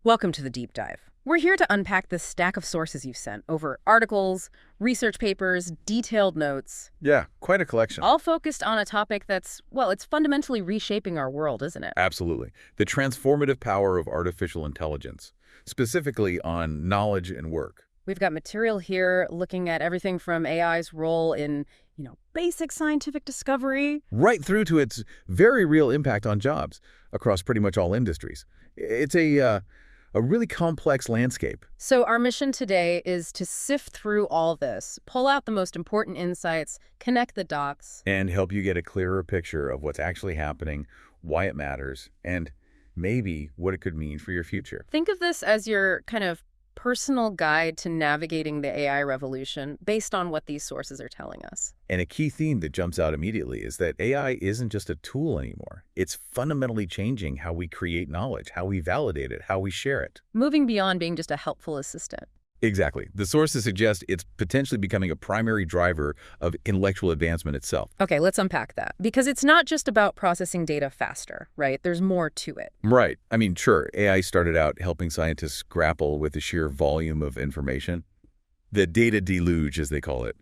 Welcome to the deep dive. We're here to unpack the stack of sources you've sent over articles, research papers, detailed notes. Yeah, quite a collection. All focused on a topic that's, well, it's fundamentally reshaping our world, isn't it? Absolutely. The transformative power of artificial intelligence, specifically on knowledge and work. We've got material here looking at everything from AI's role in, basic scientific discovery. Right through to its very real impact on jobs across pretty much all industries. It's a really complex landscape. So our mission today is to sift through all this, pull out the most important insights, connect the dots. And help you get a clearer picture of what's actually happening, why it matters, and maybe what it could mean for your future. Think of this as your kind of personal guide to navigating the AI revolution based on what these sources are telling us. And a key theme that jumps out immediately is that AI isn't just a tool anymore. It's fundamentally changing how we create knowledge, how we validate it, how we share it. Moving beyond being just a helpful assistant. Exactly. The sources suggest it's potentially becoming a primary driver of intellectual advancement itself. Okay, let's unpack that. Because it's not just about processing data faster, right? There's more to it. Right. I mean, sure, AI started out helping scientists grapple with the sheer volume of information. The data deluge, as they call it.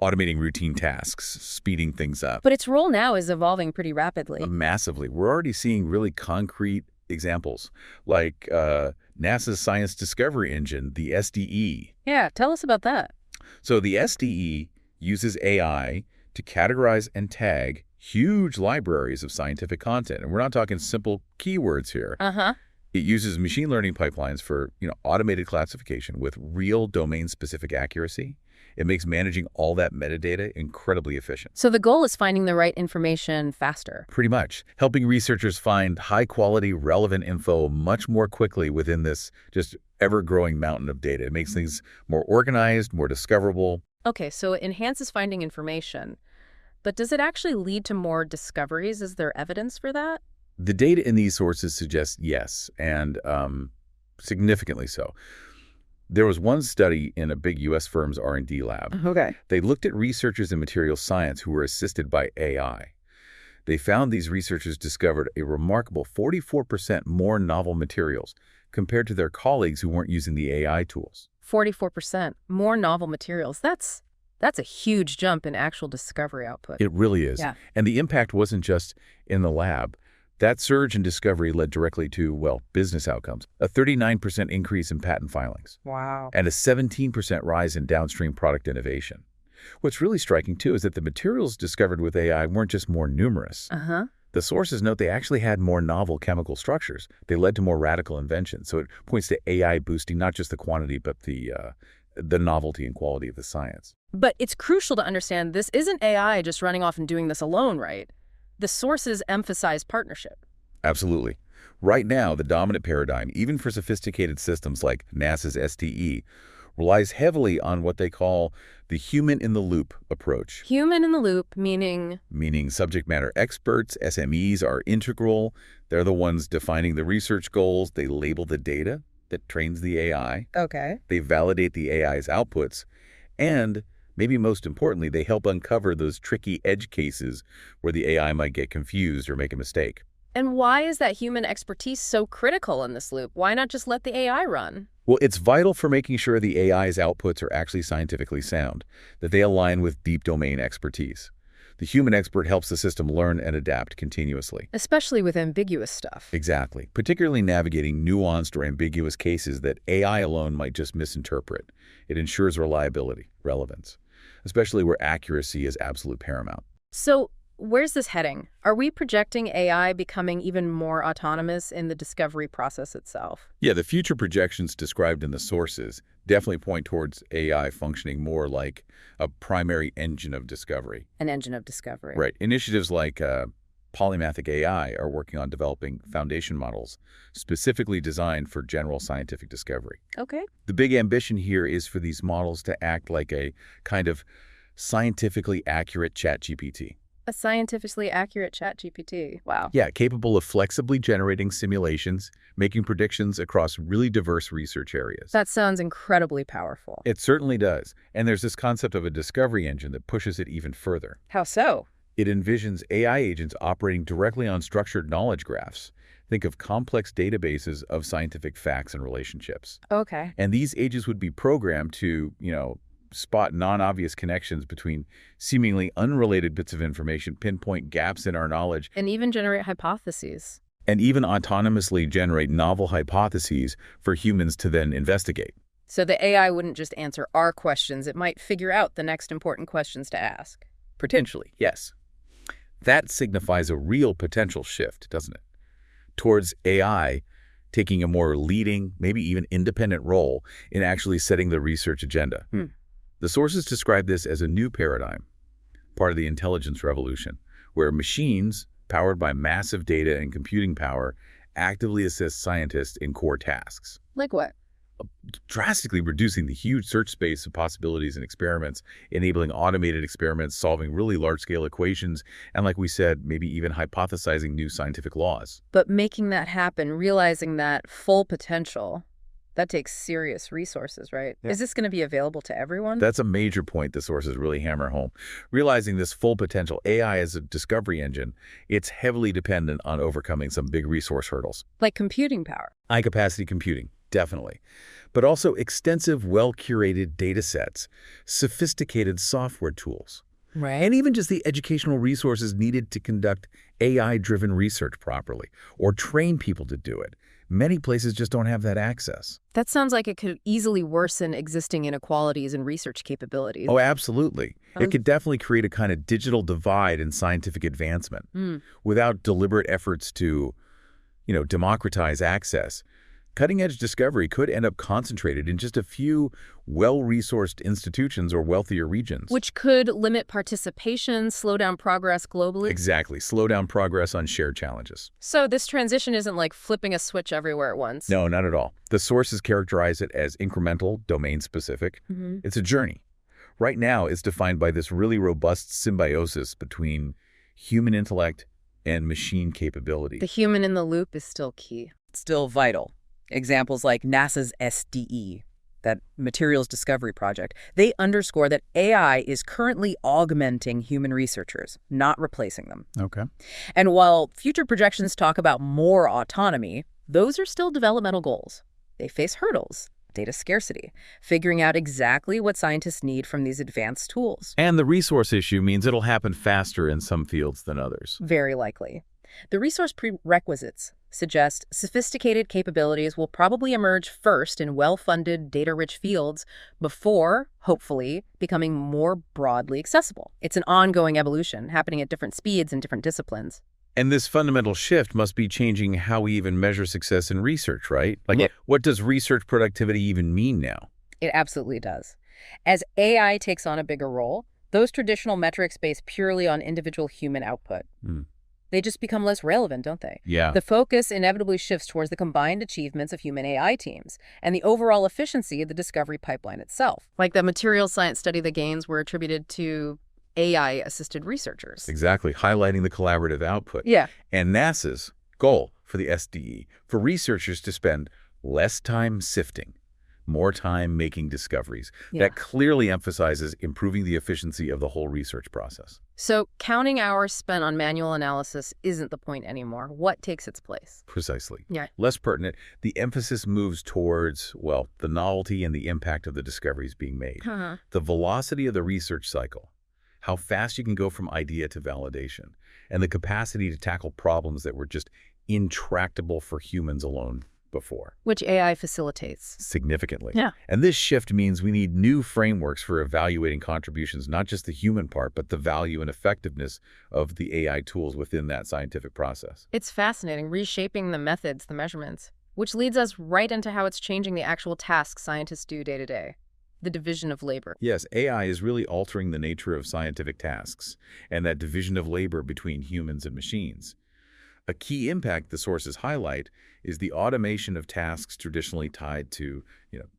Automating routine tasks, speeding things up. But its role now is evolving pretty rapidly. Massively. We're already seeing really concrete examples, like NASA's Science Discovery Engine, the SDE. Yeah, tell us about that. So the SDE uses AI to categorize and tag huge libraries of scientific content. And we're not talking simple keywords here. It uses machine learning pipelines for, automated classification with real domain-specific accuracy. It makes managing all that metadata incredibly efficient. So the goal is finding the right information faster. Pretty much. Helping researchers find high-quality, relevant info much more quickly within this just ever-growing mountain of data. It makes things more organized, more discoverable. Okay, so it enhances finding information. But does it actually lead to more discoveries? Is there evidence for that? The data in these sources suggests yes, and significantly so. There was one study in a big U.S. firm's R&D lab. Okay. They looked at researchers in materials science who were assisted by AI. They found these researchers discovered a remarkable 44% more novel materials compared to their colleagues who weren't using the AI tools. 44% more novel materials. That's a huge jump in actual discovery output. It really is. Yeah. And the impact wasn't just in the lab. That surge in discovery led directly to, business outcomes. A 39% increase in patent filings. Wow. And a 17% rise in downstream product innovation. What's really striking, too, is that the materials discovered with AI weren't just more numerous. The sources note they actually had more novel chemical structures. They led to more radical inventions. So it points to AI boosting not just the quantity, but the novelty and quality of the science. But it's crucial to understand this isn't AI just running off and doing this alone, right? The sources emphasize partnership. Absolutely. Right now, the dominant paradigm, even for sophisticated systems like NASA's SDE, relies heavily on what they call the human-in-the-loop approach. Human-in-the-loop, meaning? Meaning subject matter experts, SMEs, are integral. They're the ones defining the research goals. They label the data that trains the AI. Okay. They validate the AI's outputs. And maybe most importantly, they help uncover those tricky edge cases where the AI might get confused or make a mistake. And why is that human expertise so critical in this loop? Why not just let the AI run? Well, it's vital for making sure the AI's outputs are actually scientifically sound, that they align with deep domain expertise. The human expert helps the system learn and adapt continuously. Especially with ambiguous stuff. Exactly. Particularly navigating nuanced or ambiguous cases that AI alone might just misinterpret. It ensures reliability, relevance, especially where accuracy is absolute paramount. So where's this heading? Are we projecting AI becoming even more autonomous in the discovery process itself? Yeah, the future projections described in the sources definitely point towards AI functioning more like a primary engine of discovery. An engine of discovery. Right. Initiatives like Polymathic AI are working on developing foundation models specifically designed for general scientific discovery. Okay. The big ambition here is for these models to act like a kind of scientifically accurate ChatGPT. A scientifically accurate ChatGPT. Wow. Yeah, capable of flexibly generating simulations, making predictions across really diverse research areas. That sounds incredibly powerful. It certainly does. And there's this concept of a discovery engine that pushes it even further. How so? It envisions AI agents operating directly on structured knowledge graphs. Think of complex databases of scientific facts and relationships. Okay. And these agents would be programmed to, spot non-obvious connections between seemingly unrelated bits of information, pinpoint gaps in our knowledge, And even generate hypotheses. and even autonomously generate novel hypotheses for humans to then investigate. So the AI wouldn't just answer our questions, it might figure out the next important questions to ask. Potentially, yes. That signifies a real potential shift, doesn't it? Towards AI taking a more leading, maybe even independent role in actually setting the research agenda. The sources describe this as a new paradigm, part of the intelligence revolution, where machines, powered by massive data and computing power, actively assist scientists in core tasks. Like what? Drastically reducing the huge search space of possibilities and experiments, enabling automated experiments, solving really large-scale equations, and like we said, maybe even hypothesizing new scientific laws. But making that happen, realizing that full potential, that takes serious resources, right? Yeah. Is this going to be available to everyone? That's a major point the sources really hammer home. Realizing this full potential, AI as a discovery engine, it's heavily dependent on overcoming some big resource hurdles. Like computing power. High-capacity computing, definitely. But also extensive, well-curated data sets, sophisticated software tools, Right. and even just the educational resources needed to conduct AI-driven research properly or train people to do it. Many places just don't have that access. That sounds like it could easily worsen existing inequalities in research capabilities. Oh, absolutely. It could definitely create a kind of digital divide in scientific advancement. Without deliberate efforts to, democratize access. Cutting-edge discovery could end up concentrated in just a few well-resourced institutions or wealthier regions. Which could limit participation, slow down progress globally. Exactly. Slow down progress on shared challenges. So this transition isn't like flipping a switch everywhere at once. No, not at all. The sources characterize it as incremental, domain-specific. It's a journey. Right now, it's defined by this really robust symbiosis between human intellect and machine capability. The human in the loop is still key. Still vital. Examples like NASA's SDE, that Materials Discovery Project, they underscore that AI is currently augmenting human researchers, not replacing them. Okay. And while future projections talk about more autonomy, those are still developmental goals. They face hurdles, data scarcity, figuring out exactly what scientists need from these advanced tools. And the resource issue means it'll happen faster in some fields than others. Very likely. The resource prerequisites suggest sophisticated capabilities will probably emerge first in well-funded, data-rich fields before, hopefully, becoming more broadly accessible. It's an ongoing evolution happening at different speeds in different disciplines. And this fundamental shift must be changing how we even measure success in research, right? What does research productivity even mean now? It absolutely does. As AI takes on a bigger role, those traditional metrics based purely on individual human output, they just become less relevant, don't they? Yeah. The focus inevitably shifts towards the combined achievements of human AI teams and the overall efficiency of the discovery pipeline itself. Like the material science study, the gains were attributed to AI-assisted researchers. Exactly, highlighting the collaborative output. Yeah. And NASA's goal for the SDE, for researchers to spend less time sifting, more time making discoveries. Yeah. That clearly emphasizes improving the efficiency of the whole research process. So counting hours spent on manual analysis isn't the point anymore. What takes its place? Precisely. Yeah. Less pertinent, the emphasis moves towards, well, the novelty and the impact of the discoveries being made. The velocity of the research cycle, how fast you can go from idea to validation, and the capacity to tackle problems that were just intractable for humans alone before. Which AI facilitates. Significantly. Yeah. And this shift means we need new frameworks for evaluating contributions, not just the human part, but the value and effectiveness of the AI tools within that scientific process. It's fascinating, reshaping the methods, the measurements, which leads us right into how it's changing the actual tasks scientists do day to day. The division of labor. Yes, AI is really altering the nature of scientific tasks and that division of labor between humans and machines. A key impact the sources highlight is the automation of tasks traditionally tied to,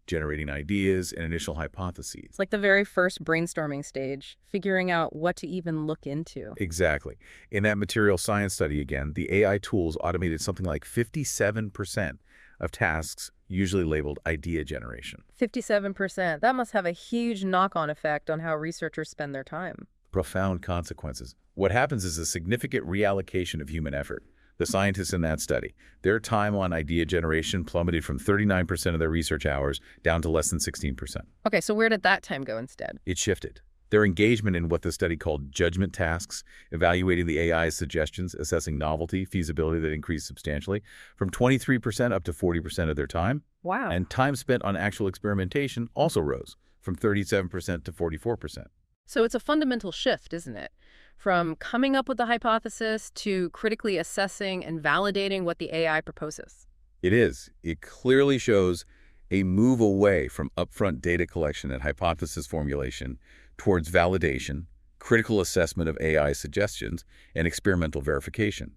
generating ideas and initial hypotheses. It's like the very first brainstorming stage, figuring out what to even look into. Exactly. In that material science study again, the AI tools automated something like 57% of tasks usually labeled idea generation. 57%. That must have a huge knock-on effect on how researchers spend their time. Profound consequences. What happens is a significant reallocation of human effort. The scientists in that study, their time on idea generation plummeted from 39% of their research hours down to less than 16%. Okay, so where did that time go instead? It shifted. Their engagement in what the study called judgment tasks, evaluating the AI's suggestions, assessing novelty, feasibility, that increased substantially from 23% up to 40% of their time. Wow. And time spent on actual experimentation also rose from 37% to 44%. So it's a fundamental shift, isn't it? From coming up with the hypothesis to critically assessing and validating what the AI proposes. It is. It clearly shows a move away from upfront data collection and hypothesis formulation towards validation, critical assessment of AI suggestions, and experimental verification.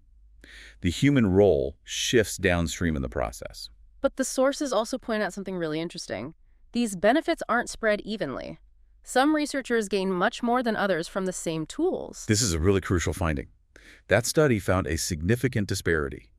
The human role shifts downstream in the process. But the sources also point out something really interesting. These benefits aren't spread evenly. Some researchers gain much more than others from the same tools. This is a really crucial finding. That study found a significant disparity.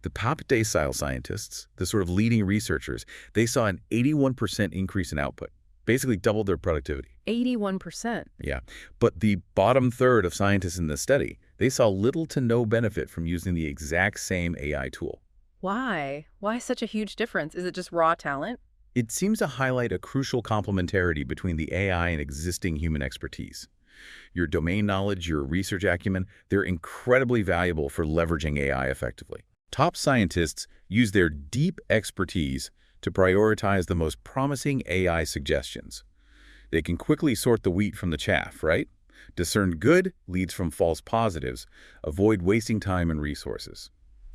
The top decile scientists, the sort of leading researchers, they saw an 81% increase in output, basically doubled their productivity. 81%. Yeah, but the bottom third of scientists in this study, they saw little to no benefit from using the exact same AI tool. Why? Why such a huge difference? Is it just raw talent? It seems to highlight a crucial complementarity between the AI and existing human expertise. Your domain knowledge, your research acumen, they're incredibly valuable for leveraging AI effectively. Top scientists use their deep expertise to prioritize the most promising AI suggestions. They can quickly sort the wheat from the chaff, right? Discern good leads from false positives, avoid wasting time and resources.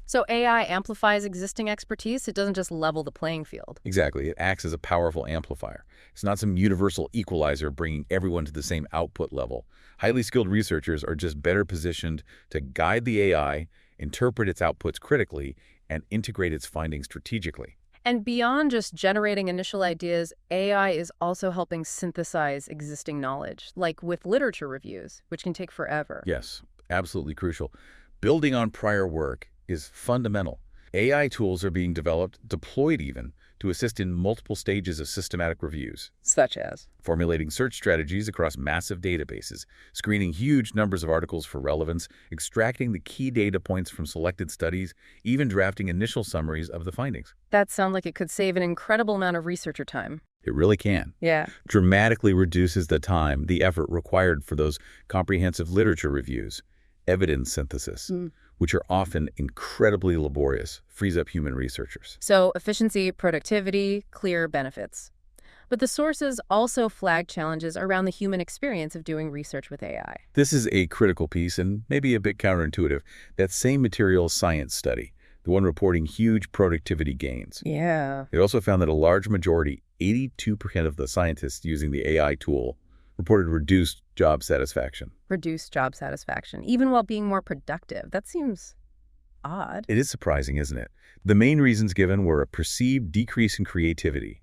So AI amplifies existing expertise? It doesn't just level the playing field? Exactly. It acts as a powerful amplifier. It's not some universal equalizer bringing everyone to the same output level. Highly skilled researchers are just better positioned to guide the AI, interpret its outputs critically, and integrate its findings strategically. And beyond just generating initial ideas, AI is also helping synthesize existing knowledge, like with literature reviews, which can take forever. Yes, absolutely crucial. Building on prior work is fundamental. AI tools are being developed, deployed even, to assist in multiple stages of systematic reviews. Such as? Formulating search strategies across massive databases, screening huge numbers of articles for relevance, extracting the key data points from selected studies, even drafting initial summaries of the findings. That sounds like it could save an incredible amount of researcher time. It really can. Yeah. Dramatically reduces the time, the effort required for those comprehensive literature reviews, evidence synthesis, which are often incredibly laborious, frees up human researchers. So efficiency, productivity, clear benefits. But the sources also flag challenges around the human experience of doing research with AI. This is a critical piece and maybe a bit counterintuitive. That same materials science study, the one reporting huge productivity gains. Yeah. It also found that a large majority, 82% of the scientists using the AI tool, reported reduced job satisfaction. Reduced job satisfaction, even while being more productive. That seems odd. It is surprising, isn't it? The main reasons given were a perceived decrease in creativity,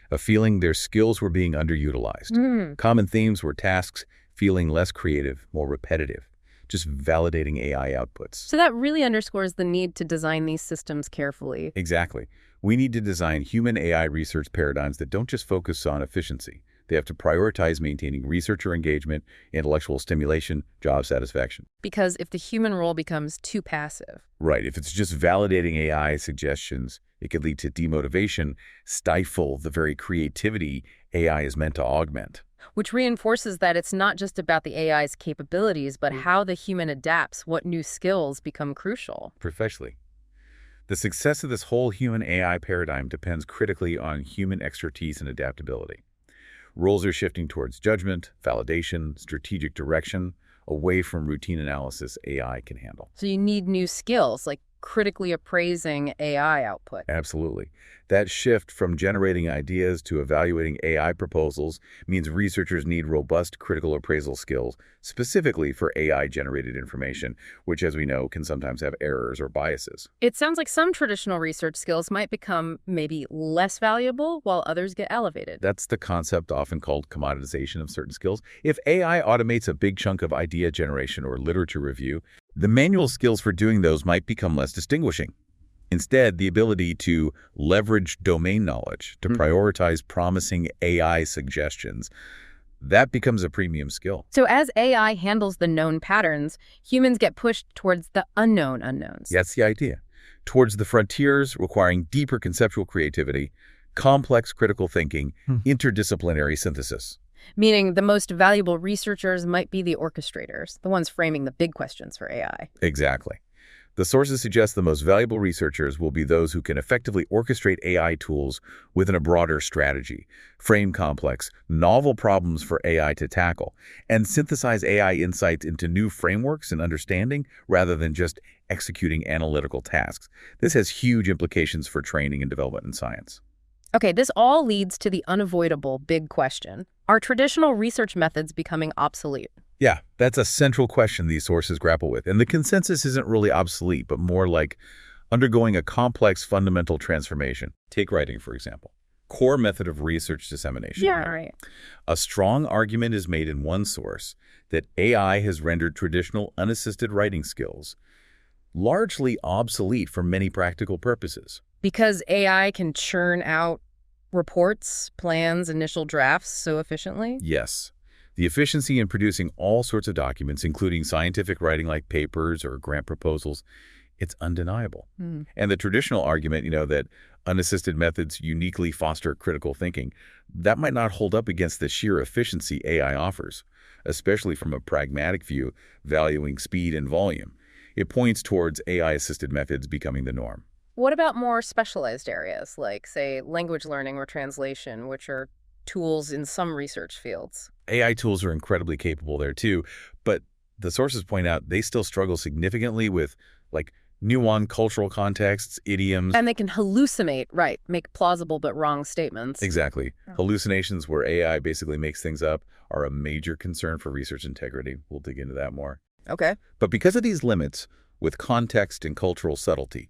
a feeling their skills were being underutilized. Common themes were tasks feeling less creative, more repetitive, just validating AI outputs. So that really underscores the need to design these systems carefully. Exactly. We need to design human AI research paradigms that don't just focus on efficiency. They have to prioritize maintaining researcher engagement, intellectual stimulation, job satisfaction. Because if the human role becomes too passive. Right. If it's just validating AI suggestions, it could lead to demotivation, stifle the very creativity AI is meant to augment. Which reinforces that it's not just about the AI's capabilities, but how the human adapts, what new skills become crucial. Precisely. The success of this whole human AI paradigm depends critically on human expertise and adaptability. Roles are shifting towards judgment, validation, strategic direction, away from routine analysis AI can handle. So you need new skills, like critically appraising AI output. Absolutely. That shift from generating ideas to evaluating AI proposals means researchers need robust critical appraisal skills, specifically for AI-generated information, which, as we know, can sometimes have errors or biases. It sounds like some traditional research skills might become maybe less valuable while others get elevated. That's the concept often called commoditization of certain skills. If AI automates a big chunk of idea generation or literature review, the manual skills for doing those might become less distinguishing. Instead, the ability to leverage domain knowledge to prioritize promising AI suggestions, That becomes a premium skill. So as AI handles the known patterns, humans get pushed towards the unknown unknowns. That's the idea. Towards the frontiers requiring deeper conceptual creativity, complex critical thinking, interdisciplinary synthesis. Meaning the most valuable researchers might be the orchestrators, the ones framing the big questions for AI. Exactly. The sources suggest the most valuable researchers will be those who can effectively orchestrate AI tools within a broader strategy, frame complex, novel problems for AI to tackle, and synthesize AI insights into new frameworks and understanding rather than just executing analytical tasks. This has huge implications for training and development in science. Okay, this all leads to the unavoidable big question. Are traditional research methods becoming obsolete? Yeah, that's a central question these sources grapple with. And the consensus isn't really obsolete, but more like undergoing a complex fundamental transformation. Take writing, for example. Core method of research dissemination. Yeah, right. A strong argument is made in one source that AI has rendered traditional unassisted writing skills largely obsolete for many practical purposes. Because AI can churn out reports, plans, initial drafts so efficiently? Yes. The efficiency in producing all sorts of documents, including scientific writing like papers or grant proposals, it's undeniable. And the traditional argument, that unassisted methods uniquely foster critical thinking, that might not hold up against the sheer efficiency AI offers, especially from a pragmatic view valuing speed and volume. It points towards AI-assisted methods becoming the norm. What about more specialized areas, like, say, language learning or translation, which are tools in some research fields? AI tools are incredibly capable there too, but the sources point out they still struggle significantly with, nuanced cultural contexts, idioms. And they can hallucinate, right, make plausible but wrong statements. Exactly. Hallucinations where AI basically makes things up are a major concern for research integrity. We'll dig into that more. Okay. But because of these limits, with context and cultural subtlety,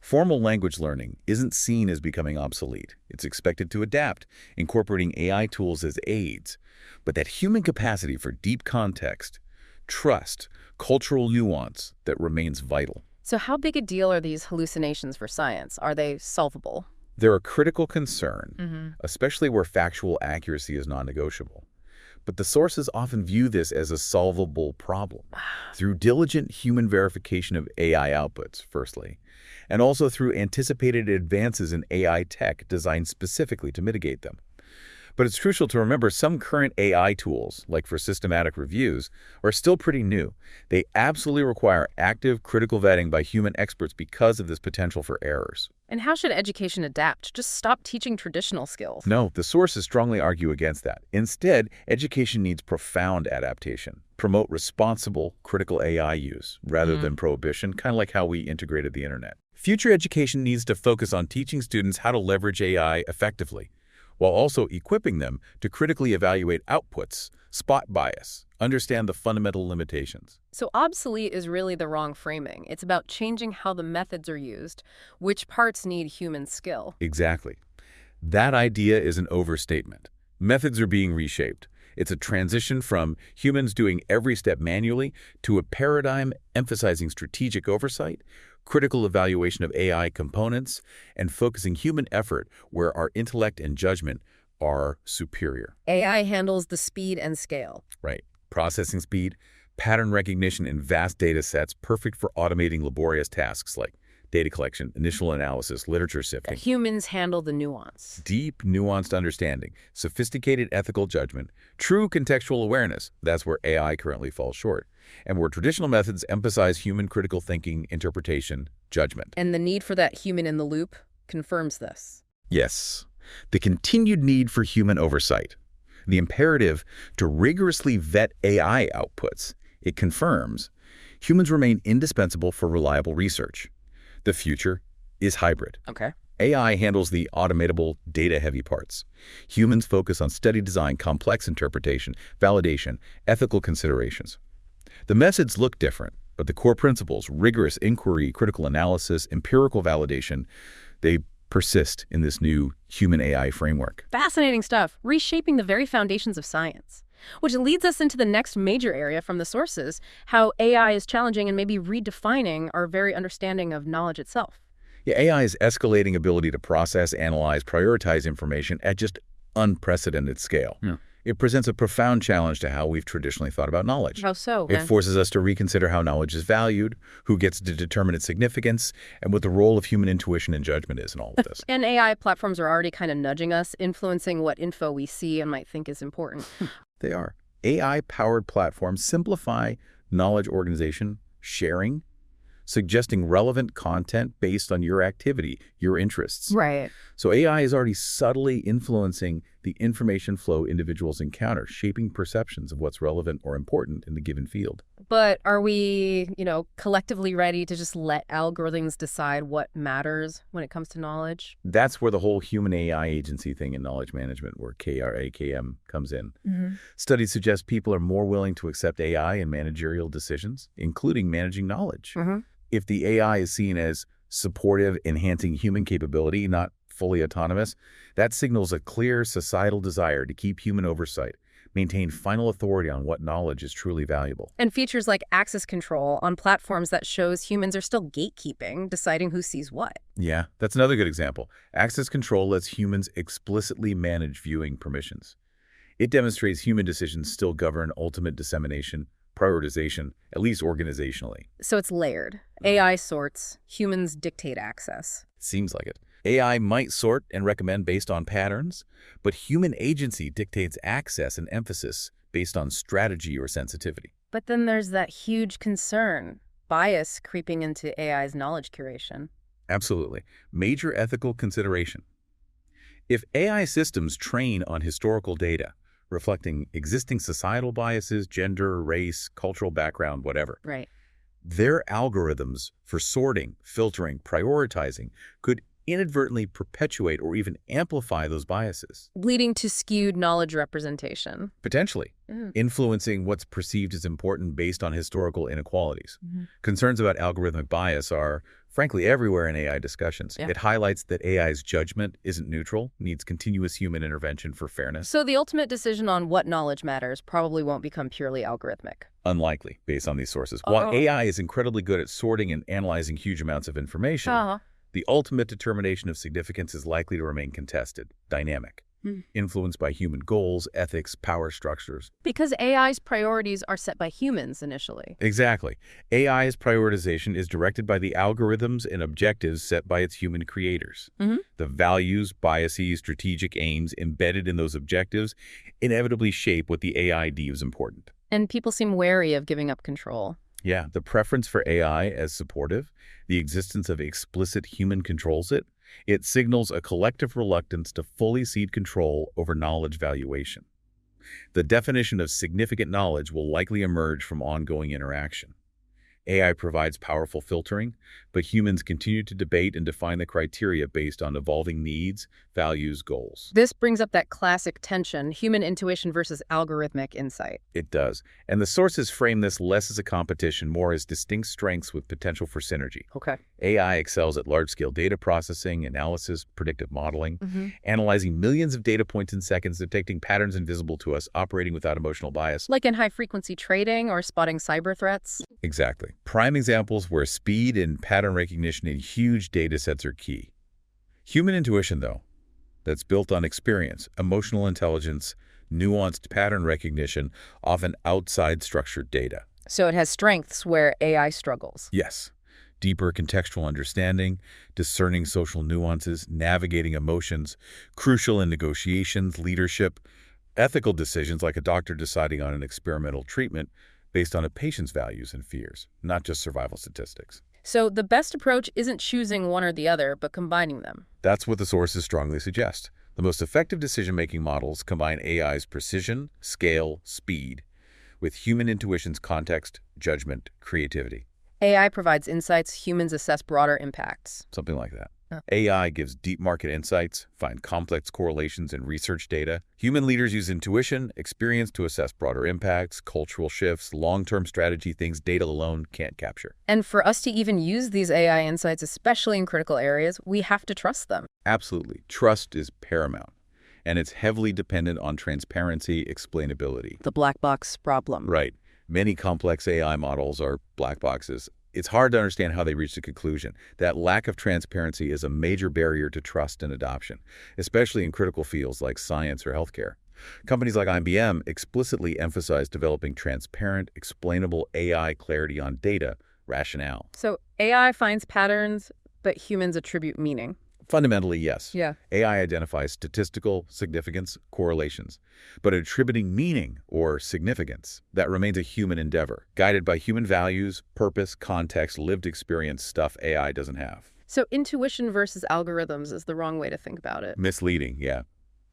formal language learning isn't seen as becoming obsolete. It's expected to adapt, incorporating AI tools as aids. But that human capacity for deep context, trust, cultural nuance, that remains vital. So how big a deal are these hallucinations for science? Are they solvable? They're a critical concern, especially where factual accuracy is non-negotiable. But the sources often view this as a solvable problem through diligent human verification of AI outputs, firstly, and also through anticipated advances in AI tech designed specifically to mitigate them. But it's crucial to remember some current AI tools, like for systematic reviews, are still pretty new. They absolutely require active critical vetting by human experts because of this potential for errors. And how should education adapt? Just stop teaching traditional skills? No, the sources strongly argue against that. Instead, education needs profound adaptation. Promote responsible critical AI use rather than prohibition, kind of like how we integrated the internet. Future education needs to focus on teaching students how to leverage AI effectively, while also equipping them to critically evaluate outputs, spot bias, understand the fundamental limitations. So obsolete is really the wrong framing. It's about changing how the methods are used, which parts need human skill. Exactly. That idea is an overstatement. Methods are being reshaped. It's a transition from humans doing every step manually to a paradigm emphasizing strategic oversight, critical evaluation of AI components, and focusing human effort where our intellect and judgment are superior. AI handles the speed and scale. Right. Processing speed, pattern recognition in vast data sets, perfect for automating laborious tasks like data collection, initial analysis, literature sifting. Humans handle the nuance. Deep, nuanced understanding, sophisticated ethical judgment, true contextual awareness. That's where AI currently falls short. And where traditional methods emphasize human critical thinking, interpretation, judgment. And the need for that human in the loop confirms this. Yes. The continued need for human oversight. The imperative to rigorously vet AI outputs. It confirms humans remain indispensable for reliable research. The future is hybrid. Okay. AI handles the automatable, data-heavy parts. Humans focus on study design, complex interpretation, validation, ethical considerations. The methods look different, but the core principles, rigorous inquiry, critical analysis, empirical validation, they persist in this new human-AI framework. Fascinating stuff, reshaping the very foundations of science. Which leads us into the next major area from the sources, how AI is challenging and maybe redefining our very understanding of knowledge itself. Yeah, AI's escalating ability to process, analyze, prioritize information at just unprecedented scale. It presents a profound challenge to how we've traditionally thought about knowledge. How so? It forces us to reconsider how knowledge is valued, who gets to determine its significance, and what the role of human intuition and judgment is in all of this. And AI platforms are already kind of nudging us, influencing what info we see and might think is important. They are. AI-powered platforms simplify knowledge organization, sharing, suggesting relevant content based on your activity, your interests. Right. So AI is already subtly influencing the information flow individuals encounter, shaping perceptions of what's relevant or important in the given field. But are we, collectively ready to just let algorithms decide what matters when it comes to knowledge? That's where the whole human AI agency thing in knowledge management, where KRAKM, comes in. Studies suggest people are more willing to accept AI in managerial decisions, including managing knowledge. If the AI is seen as supportive, enhancing human capability, not fully autonomous, that signals a clear societal desire to keep human oversight, maintain final authority on what knowledge is truly valuable. And features like access control on platforms that shows humans are still gatekeeping, deciding who sees what. Yeah, that's another good example. Access control lets humans explicitly manage viewing permissions. It demonstrates human decisions still govern ultimate dissemination, prioritization, at least organizationally. So it's layered. AI sorts, humans dictate access. Seems like it. AI might sort and recommend based on patterns, but human agency dictates access and emphasis based on strategy or sensitivity. But then there's that huge concern, bias creeping into AI's knowledge curation. Absolutely. Major ethical consideration. If AI systems train on historical data, reflecting existing societal biases, gender, race, cultural background, whatever, Right. their algorithms for sorting, filtering, prioritizing could inadvertently perpetuate or even amplify those biases. Leading to skewed knowledge representation. Potentially, influencing what's perceived as important based on historical inequalities. Concerns about algorithmic bias are, frankly, everywhere in AI discussions. Yeah. It highlights that AI's judgment isn't neutral, needs continuous human intervention for fairness. So the ultimate decision on what knowledge matters probably won't become purely algorithmic. Unlikely, based on these sources. While AI is incredibly good at sorting and analyzing huge amounts of information, the ultimate determination of significance is likely to remain contested, dynamic, influenced by human goals, ethics, power structures. Because AI's priorities are set by humans initially. Exactly. AI's prioritization is directed by the algorithms and objectives set by its human creators. The values, biases, strategic aims embedded in those objectives inevitably shape what the AI deems important. And people seem wary of giving up control. Yeah, the preference for AI as supportive, the existence of explicit human controls it signals a collective reluctance to fully cede control over knowledge valuation. The definition of significant knowledge will likely emerge from ongoing interaction. AI provides powerful filtering, but humans continue to debate and define the criteria based on evolving needs, values, goals. This brings up that classic tension, human intuition versus algorithmic insight. It does. And the sources frame this less as a competition, more as distinct strengths with potential for synergy. Okay. AI excels at large-scale data processing, analysis, predictive modeling, analyzing millions of data points in seconds, detecting patterns invisible to us, operating without emotional bias. Like in high-frequency trading or spotting cyber threats? Exactly. Prime examples where speed and pattern recognition in huge data sets are key. Human intuition, though, that's built on experience, emotional intelligence, nuanced pattern recognition, often outside structured data. So it has strengths where AI struggles. Yes. Deeper contextual understanding, discerning social nuances, navigating emotions, crucial in negotiations, leadership, ethical decisions like a doctor deciding on an experimental treatment based on a patient's values and fears, not just survival statistics. So the best approach isn't choosing one or the other, but combining them. That's what the sources strongly suggest. The most effective decision-making models combine AI's precision, scale, speed with human intuition's context, judgment, creativity. AI provides insights, humans assess broader impacts. Something like that. AI gives deep market insights, find complex correlations in research data. Human leaders use intuition, experience to assess broader impacts, cultural shifts, long-term strategy, things data alone can't capture. And for us to even use these AI insights, especially in critical areas, we have to trust them. Absolutely. Trust is paramount, and it's heavily dependent on transparency, explainability. The black box problem. Right. Many complex AI models are black boxes. It's hard to understand how they reached a conclusion. That lack of transparency is a major barrier to trust and adoption, especially in critical fields like science or healthcare. Companies like IBM explicitly emphasize developing transparent, explainable AI clarity on data rationale. So AI finds patterns, but humans attribute meaning. Fundamentally, yes. Yeah. AI identifies statistical significance, correlations, but attributing meaning or significance, that remains a human endeavor, guided by human values, purpose, context, lived experience, stuff AI doesn't have. So intuition versus algorithms is the wrong way to think about it. Misleading, yeah.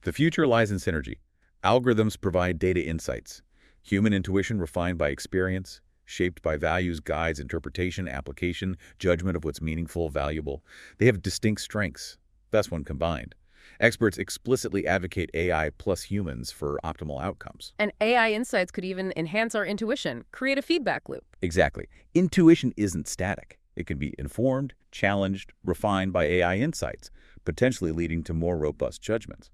The future lies in synergy. Algorithms provide data insights. Human intuition refined by experience, shaped by values, guides, interpretation, application, judgment of what's meaningful, valuable. They have distinct strengths, thus when combined. Experts explicitly advocate AI plus humans for optimal outcomes. And AI insights could even enhance our intuition, create a feedback loop. Exactly. Intuition isn't static. It can be informed, challenged, refined by AI insights, potentially leading to more robust judgments.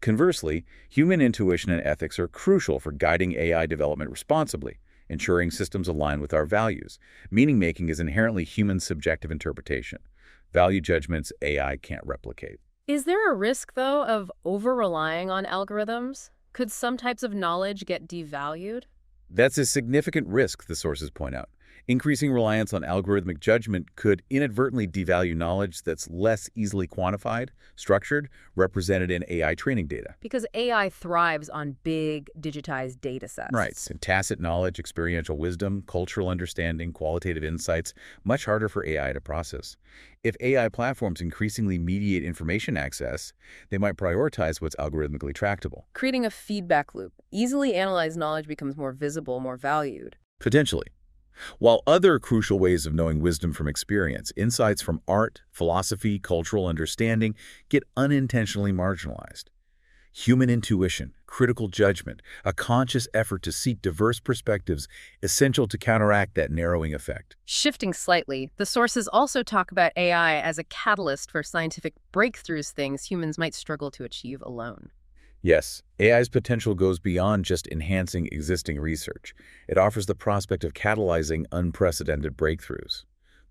Conversely, human intuition and ethics are crucial for guiding AI development responsibly, ensuring systems align with our values. Meaning-making is inherently human subjective interpretation. Value judgments AI can't replicate. Is there a risk, though, of over-relying on algorithms? Could some types of knowledge get devalued? That's a significant risk, the sources point out. Increasing reliance on algorithmic judgment could inadvertently devalue knowledge that's less easily quantified, structured, represented in AI training data. Because AI thrives on big, digitized data sets. Right. And tacit knowledge, experiential wisdom, cultural understanding, qualitative insights, much harder for AI to process. If AI platforms increasingly mediate information access, they might prioritize what's algorithmically tractable. Creating a feedback loop. Easily analyzed knowledge becomes more visible, more valued. Potentially. While other crucial ways of knowing wisdom from experience, insights from art, philosophy, cultural understanding, get unintentionally marginalized. Human intuition, critical judgment, a conscious effort to seek diverse perspectives, essential to counteract that narrowing effect. Shifting slightly, the sources also talk about AI as a catalyst for scientific breakthroughs, things humans might struggle to achieve alone. Yes, AI's potential goes beyond just enhancing existing research. It offers the prospect of catalyzing unprecedented breakthroughs,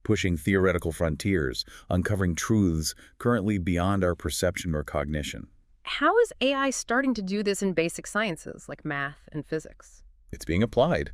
pushing theoretical frontiers, uncovering truths currently beyond our perception or cognition. How is AI starting to do this in basic sciences like math and physics? It's being applied,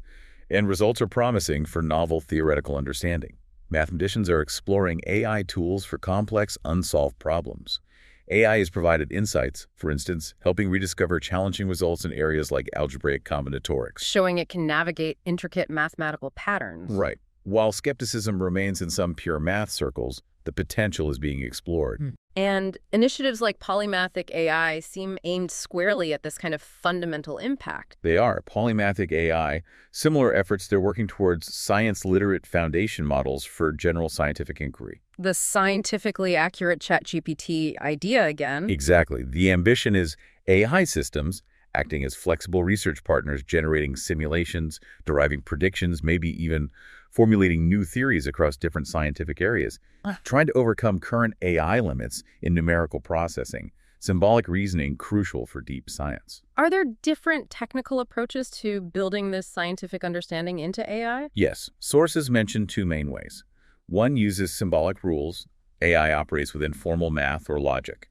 and results are promising for novel theoretical understanding. Mathematicians are exploring AI tools for complex, unsolved problems. AI has provided insights, for instance, helping rediscover challenging results in areas like algebraic combinatorics. Showing it can navigate intricate mathematical patterns. Right. While skepticism remains in some pure math circles, the potential is being explored. And initiatives like polymathic AI seem aimed squarely at this kind of fundamental impact. They are. Polymathic AI, similar efforts, they're working towards science-literate foundation models for general scientific inquiry. The scientifically accurate ChatGPT idea again. Exactly. The ambition is AI systems acting as flexible research partners, generating simulations, deriving predictions, maybe even formulating new theories across different scientific areas, trying to overcome current AI limits in numerical processing. Symbolic reasoning crucial for deep science. Are there different technical approaches to building this scientific understanding into AI? Yes, sources mention two main ways. One uses symbolic rules. AI operates within formal math or logic.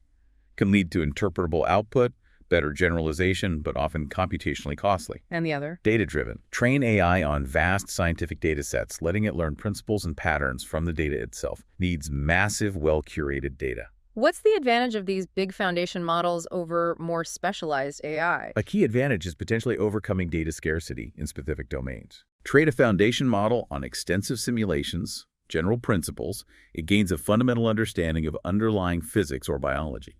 Can lead to interpretable output, better generalization, but often computationally costly. And the other? Data-driven. Train AI on vast scientific data sets, letting it learn principles and patterns from the data itself. Needs massive, well-curated data. What's the advantage of these big foundation models over more specialized AI? A key advantage is potentially overcoming data scarcity in specific domains. Train a foundation model on extensive simulations, general principles. It gains a fundamental understanding of underlying physics or biology.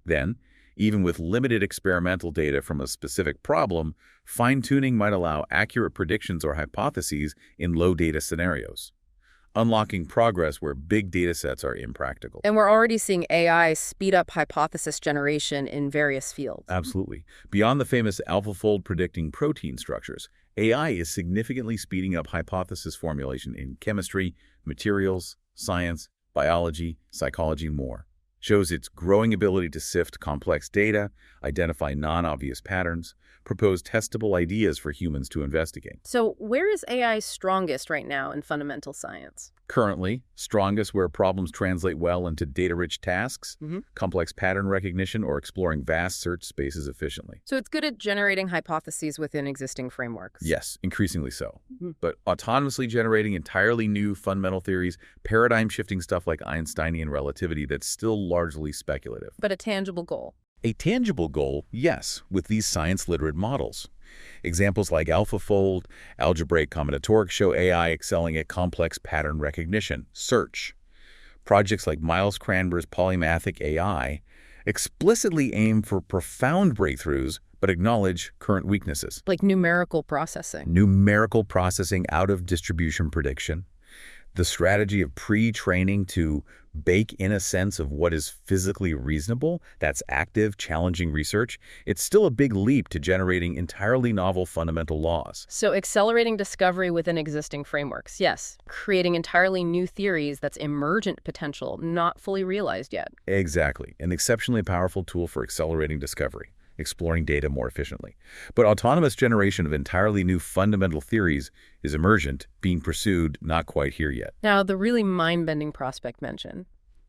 Then, even with limited experimental data from a specific problem, fine-tuning might allow accurate predictions or hypotheses in low-data scenarios, unlocking progress where big data sets are impractical. And we're already seeing AI speed up hypothesis generation in various fields. Absolutely. Beyond the famous AlphaFold predicting protein structures, AI is significantly speeding up hypothesis formulation in chemistry, materials, science, biology, psychology, and more. Shows its growing ability to sift complex data, identify non-obvious patterns, propose testable ideas for humans to investigate. So where is AI strongest right now in fundamental science? Currently, strongest where problems translate well into data-rich tasks, complex pattern recognition, or exploring vast search spaces efficiently. So it's good at generating hypotheses within existing frameworks. Yes, increasingly so. But autonomously generating entirely new fundamental theories, paradigm-shifting stuff like Einsteinian relativity, that's still largely speculative. But a tangible goal. A tangible goal, yes, with these science-literate models. Examples like AlphaFold, algebraic combinatorics show AI excelling at complex pattern recognition, search. Projects like Miles Cranber's polymathic AI explicitly aim for profound breakthroughs but acknowledge current weaknesses. Like numerical processing. Numerical processing out of distribution prediction. The strategy of pre-training to bake in a sense of what is physically reasonable, that's active, challenging research, it's still a big leap to generating entirely novel fundamental laws. So accelerating discovery within existing frameworks, yes. Creating entirely new theories that's emergent potential, not fully realized yet. Exactly. An exceptionally powerful tool for accelerating discovery, exploring data more efficiently. But autonomous generation of entirely new fundamental theories is emergent, being pursued, not quite here yet. Now, the really mind-bending prospect mentioned.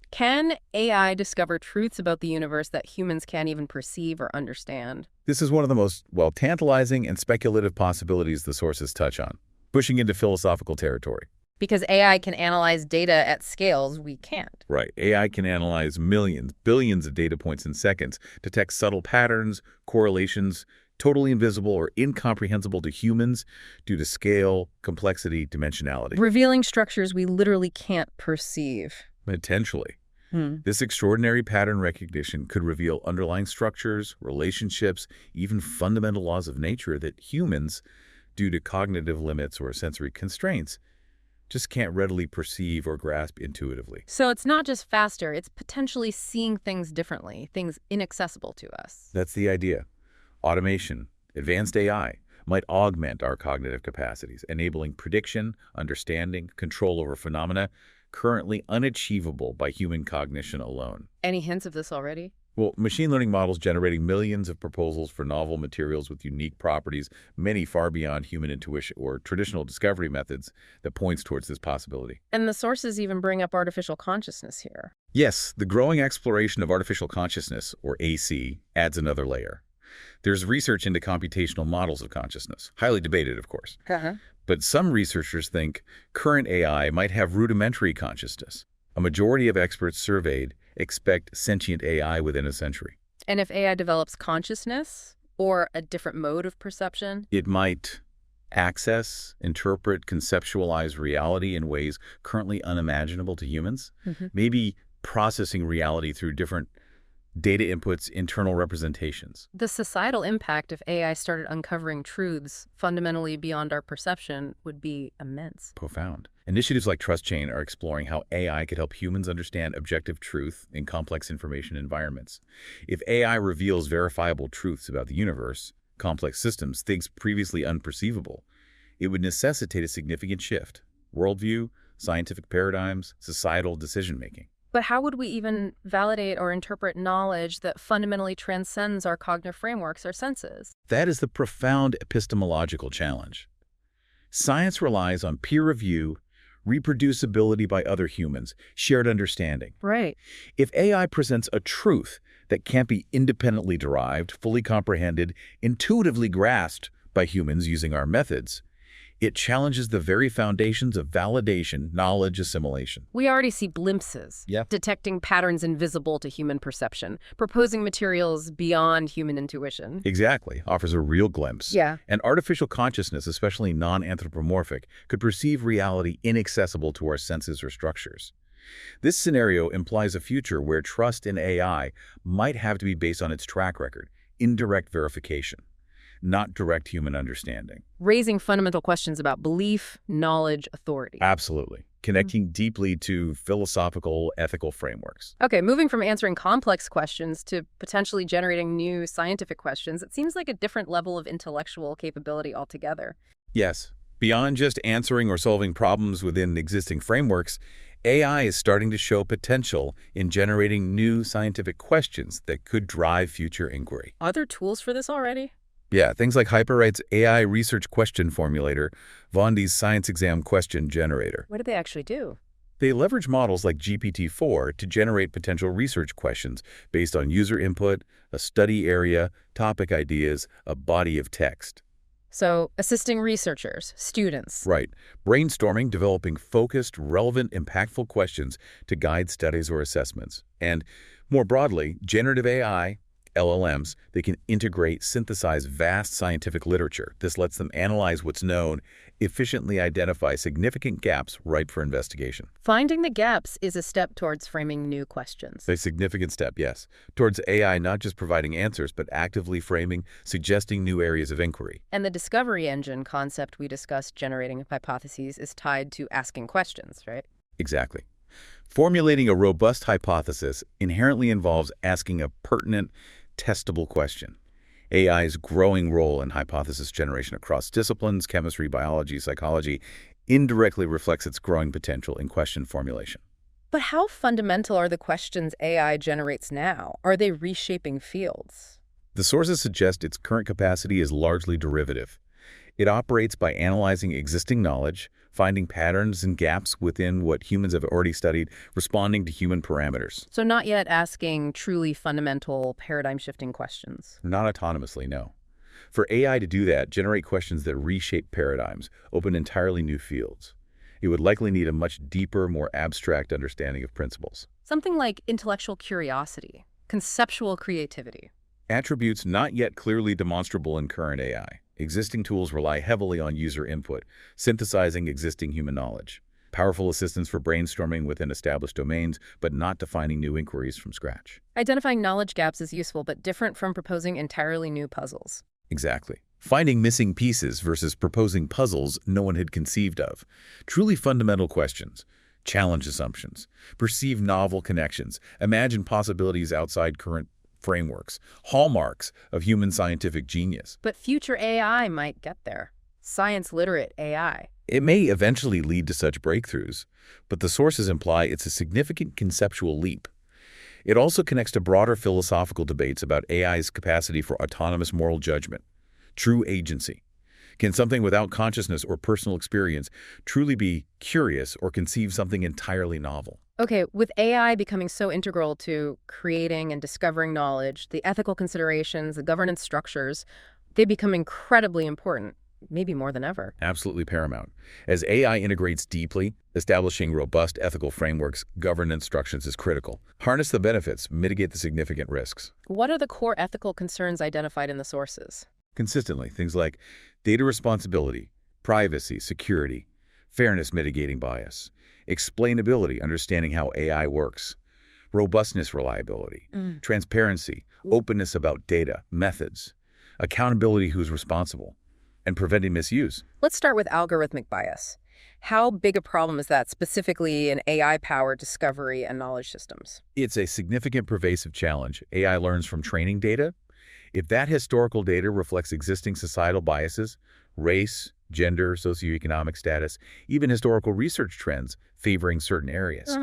Can AI discover truths about the universe that humans can't even perceive or understand? This is one of the most, tantalizing and speculative possibilities the sources touch on, pushing into philosophical territory. Because AI can analyze data at scales we can't. Right. AI can analyze millions, billions of data points in seconds, detect subtle patterns, correlations, totally invisible or incomprehensible to humans due to scale, complexity, dimensionality. Revealing structures we literally can't perceive. Potentially. This extraordinary pattern recognition could reveal underlying structures, relationships, even fundamental laws of nature that humans, due to cognitive limits or sensory constraints, just can't readily perceive or grasp intuitively. So it's not just faster, it's potentially seeing things differently, things inaccessible to us. That's the idea. Automation, advanced AI, might augment our cognitive capacities, enabling prediction, understanding, control over phenomena currently unachievable by human cognition alone. Any hints of this already? Well, machine learning models generating millions of proposals for novel materials with unique properties, many far beyond human intuition or traditional discovery methods, that points towards this possibility. And the sources even bring up artificial consciousness here. Yes, the growing exploration of artificial consciousness, or AC, adds another layer. There's research into computational models of consciousness, highly debated, of course. But some researchers think current AI might have rudimentary consciousness. A majority of experts surveyed expect sentient AI within a century. And if AI develops consciousness or a different mode of perception? It might access, interpret, conceptualize reality in ways currently unimaginable to humans. Maybe processing reality through different data inputs, internal representations. The societal impact if AI started uncovering truths fundamentally beyond our perception would be immense. Profound. Initiatives like Trust Chain are exploring how AI could help humans understand objective truth in complex information environments. If AI reveals verifiable truths about the universe, complex systems, things previously unperceivable, it would necessitate a significant shift: worldview, scientific paradigms, societal decision-making. But how would we even validate or interpret knowledge that fundamentally transcends our cognitive frameworks or senses? That is the profound epistemological challenge. Science relies on peer review, reproducibility by other humans, shared understanding. Right. If AI presents a truth that can't be independently derived, fully comprehended, intuitively grasped by humans using our methods, it challenges the very foundations of validation, knowledge assimilation. We already see glimpses, detecting patterns invisible to human perception, proposing materials beyond human intuition. Exactly. Offers a real glimpse. And artificial consciousness, especially non-anthropomorphic, could perceive reality inaccessible to our senses or structures. This scenario implies a future where trust in AI might have to be based on its track record, indirect verification, not direct human understanding. Raising fundamental questions about belief, knowledge, authority. Absolutely. Connecting deeply to philosophical, ethical frameworks. Okay, moving from answering complex questions to potentially generating new scientific questions, it seems like a different level of intellectual capability altogether. Yes. Beyond just answering or solving problems within existing frameworks, AI is starting to show potential in generating new scientific questions that could drive future inquiry. Are there tools for this already? Yeah, things like HyperWrite's AI research question formulator, Vondi's science exam question generator. What do they actually do? They leverage models like GPT-4 to generate potential research questions based on user input, a study area, topic ideas, a body of text. So, assisting researchers, students. Right. Brainstorming, developing focused, relevant, impactful questions to guide studies or assessments. And more broadly, generative AI, LLMs, they can integrate, synthesize vast scientific literature. This lets them analyze what's known, efficiently identify significant gaps ripe for investigation. Finding the gaps is a step towards framing new questions. A significant step, yes, towards AI not just providing answers, but actively framing, suggesting new areas of inquiry. And the discovery engine concept we discussed, generating hypotheses, is tied to asking questions, right? Exactly. Formulating a robust hypothesis inherently involves asking a pertinent, testable question. AI's growing role in hypothesis generation across disciplines, chemistry, biology, psychology, indirectly reflects its growing potential in question formulation. But how fundamental are the questions AI generates now? Are they reshaping fields? The sources suggest its current capacity is largely derivative. It operates by analyzing existing knowledge, finding patterns and gaps within what humans have already studied, responding to human parameters. So not yet asking truly fundamental, paradigm-shifting questions. Not autonomously, no. For AI to do that, generate questions that reshape paradigms, open entirely new fields. It would likely need a much deeper, more abstract understanding of principles. Something like intellectual curiosity, conceptual creativity. Attributes not yet clearly demonstrable in current AI. Existing tools rely heavily on user input, synthesizing existing human knowledge. Powerful assistance for brainstorming within established domains, but not defining new inquiries from scratch. Identifying knowledge gaps is useful, but different from proposing entirely new puzzles. Exactly. Finding missing pieces versus proposing puzzles no one had conceived of. Truly fundamental questions. Challenge assumptions. Perceive novel connections. Imagine possibilities outside current frameworks. Hallmarks of human scientific genius. But future AI might get there. Science-literate AI. It may eventually lead to such breakthroughs, but the sources imply it's a significant conceptual leap. It also connects to broader philosophical debates about AI's capacity for autonomous moral judgment, true agency. Can something without consciousness or personal experience truly be curious or conceive something entirely novel? Okay, with AI becoming so integral to creating and discovering knowledge, the ethical considerations, the governance structures, they become incredibly important, maybe more than ever. Absolutely paramount. As AI integrates deeply, establishing robust ethical frameworks, governance structures is critical. Harness the benefits, mitigate the significant risks. What are the core ethical concerns identified in the sources? Consistently, things like data responsibility, privacy, security, fairness mitigating bias, explainability, understanding how AI works, robustness, reliability, transparency, openness about data, methods, accountability, who's responsible, and preventing misuse. Let's start with algorithmic bias. How big a problem is that specifically in AI-powered discovery and knowledge systems? It's a significant pervasive challenge. AI learns from training data. If that historical data reflects existing societal biases, race, gender, socioeconomic status, even historical research trends favoring certain areas,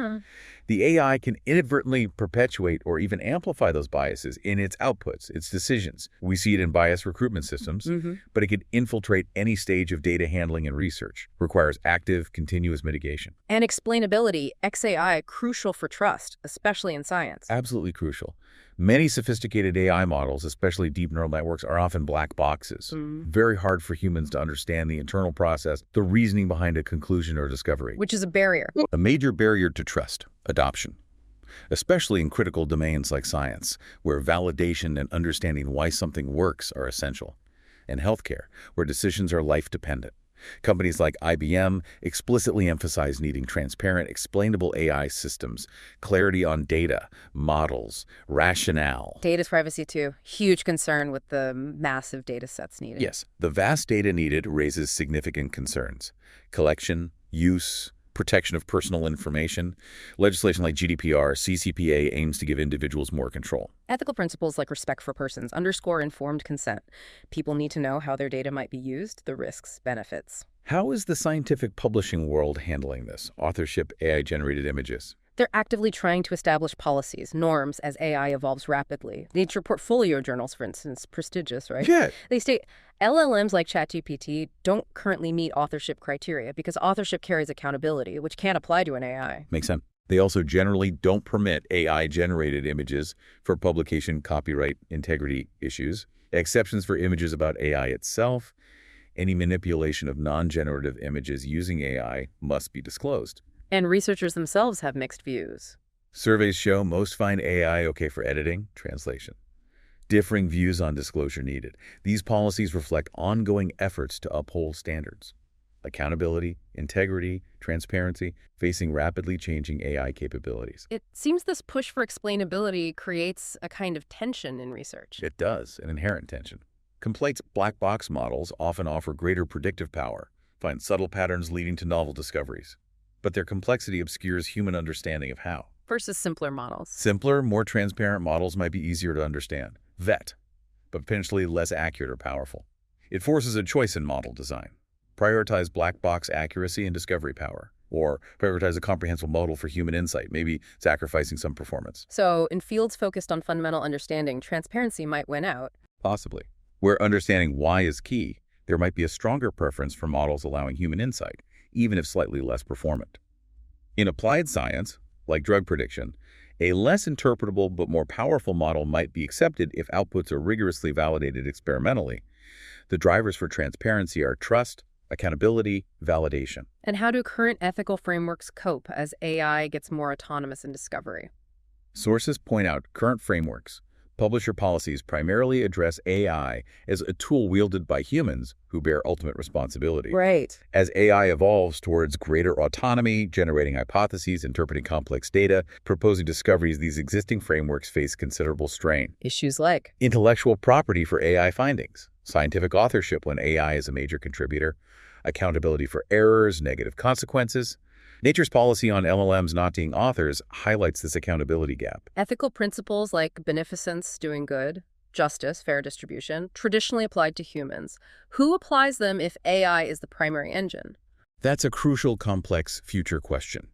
the AI can inadvertently perpetuate or even amplify those biases in its outputs, its decisions. We see it in biased recruitment systems, but it can infiltrate any stage of data handling and research. Requires active, continuous mitigation. And explainability, XAI, crucial for trust, especially in science. Absolutely crucial. Many sophisticated AI models, especially deep neural networks, are often black boxes. Very hard for humans to understand the internal process, the reasoning behind a conclusion or discovery. Which is a barrier. A major barrier to trust, adoption, especially in critical domains like science, where validation and understanding why something works are essential, and healthcare, where decisions are life-dependent. Companies like IBM explicitly emphasize needing transparent, explainable AI systems, clarity on data, models, rationale. Data privacy, too. Huge concern with the massive data sets needed. Yes, the vast data needed raises significant concerns. Collection, use, protection of personal information. Legislation like GDPR, CCPA aims to give individuals more control. Ethical principles like respect for persons underscore informed consent. People need to know how their data might be used, the risks, benefits. How is the scientific publishing world handling this? Authorship, AI-generated images. They're actively trying to establish policies, norms, as AI evolves rapidly. Nature portfolio journals, for instance, prestigious, right? Yeah. They state LLMs like ChatGPT don't currently meet authorship criteria because authorship carries accountability, which can't apply to an AI. Makes sense. They also generally don't permit AI-generated images for publication copyright integrity issues, exceptions for images about AI itself. Any manipulation of non-generative images using AI must be disclosed. And researchers themselves have mixed views. Surveys show most find AI okay for editing, translation. Differing views on disclosure needed. These policies reflect ongoing efforts to uphold standards. Accountability, integrity, transparency, facing rapidly changing AI capabilities. It seems this push for explainability creates a kind of tension in research. It does, an inherent tension. Complex black box models often offer greater predictive power, find subtle patterns leading to novel discoveries. But their complexity obscures human understanding of how. Versus simpler models. Simpler, more transparent models might be easier to understand, vet, but potentially less accurate or powerful. It forces a choice in model design. Prioritize black box accuracy and discovery power, or prioritize a comprehensive model for human insight, maybe sacrificing some performance. So, in fields focused on fundamental understanding, transparency might win out. Possibly. Where understanding why is key, there might be a stronger preference for models allowing human insight, even if slightly less performant. In applied science, like drug prediction, a less interpretable but more powerful model might be accepted if outputs are rigorously validated experimentally. The drivers for transparency are trust, accountability, validation. And how do current ethical frameworks cope as AI gets more autonomous in discovery? Sources point out current frameworks. Publisher policies primarily address AI as a tool wielded by humans who bear ultimate responsibility. Right. As AI evolves towards greater autonomy, generating hypotheses, interpreting complex data, proposing discoveries, these existing frameworks face considerable strain. Issues like Intellectual property for AI findings, scientific authorship when AI is a major contributor, accountability for errors, negative consequences. Nature's policy on LLMs not being authors highlights this accountability gap. ethical principles like beneficence, doing good, justice, fair distribution, traditionally applied to humans. Who applies them if AI is the primary engine? That's a crucial, complex future question.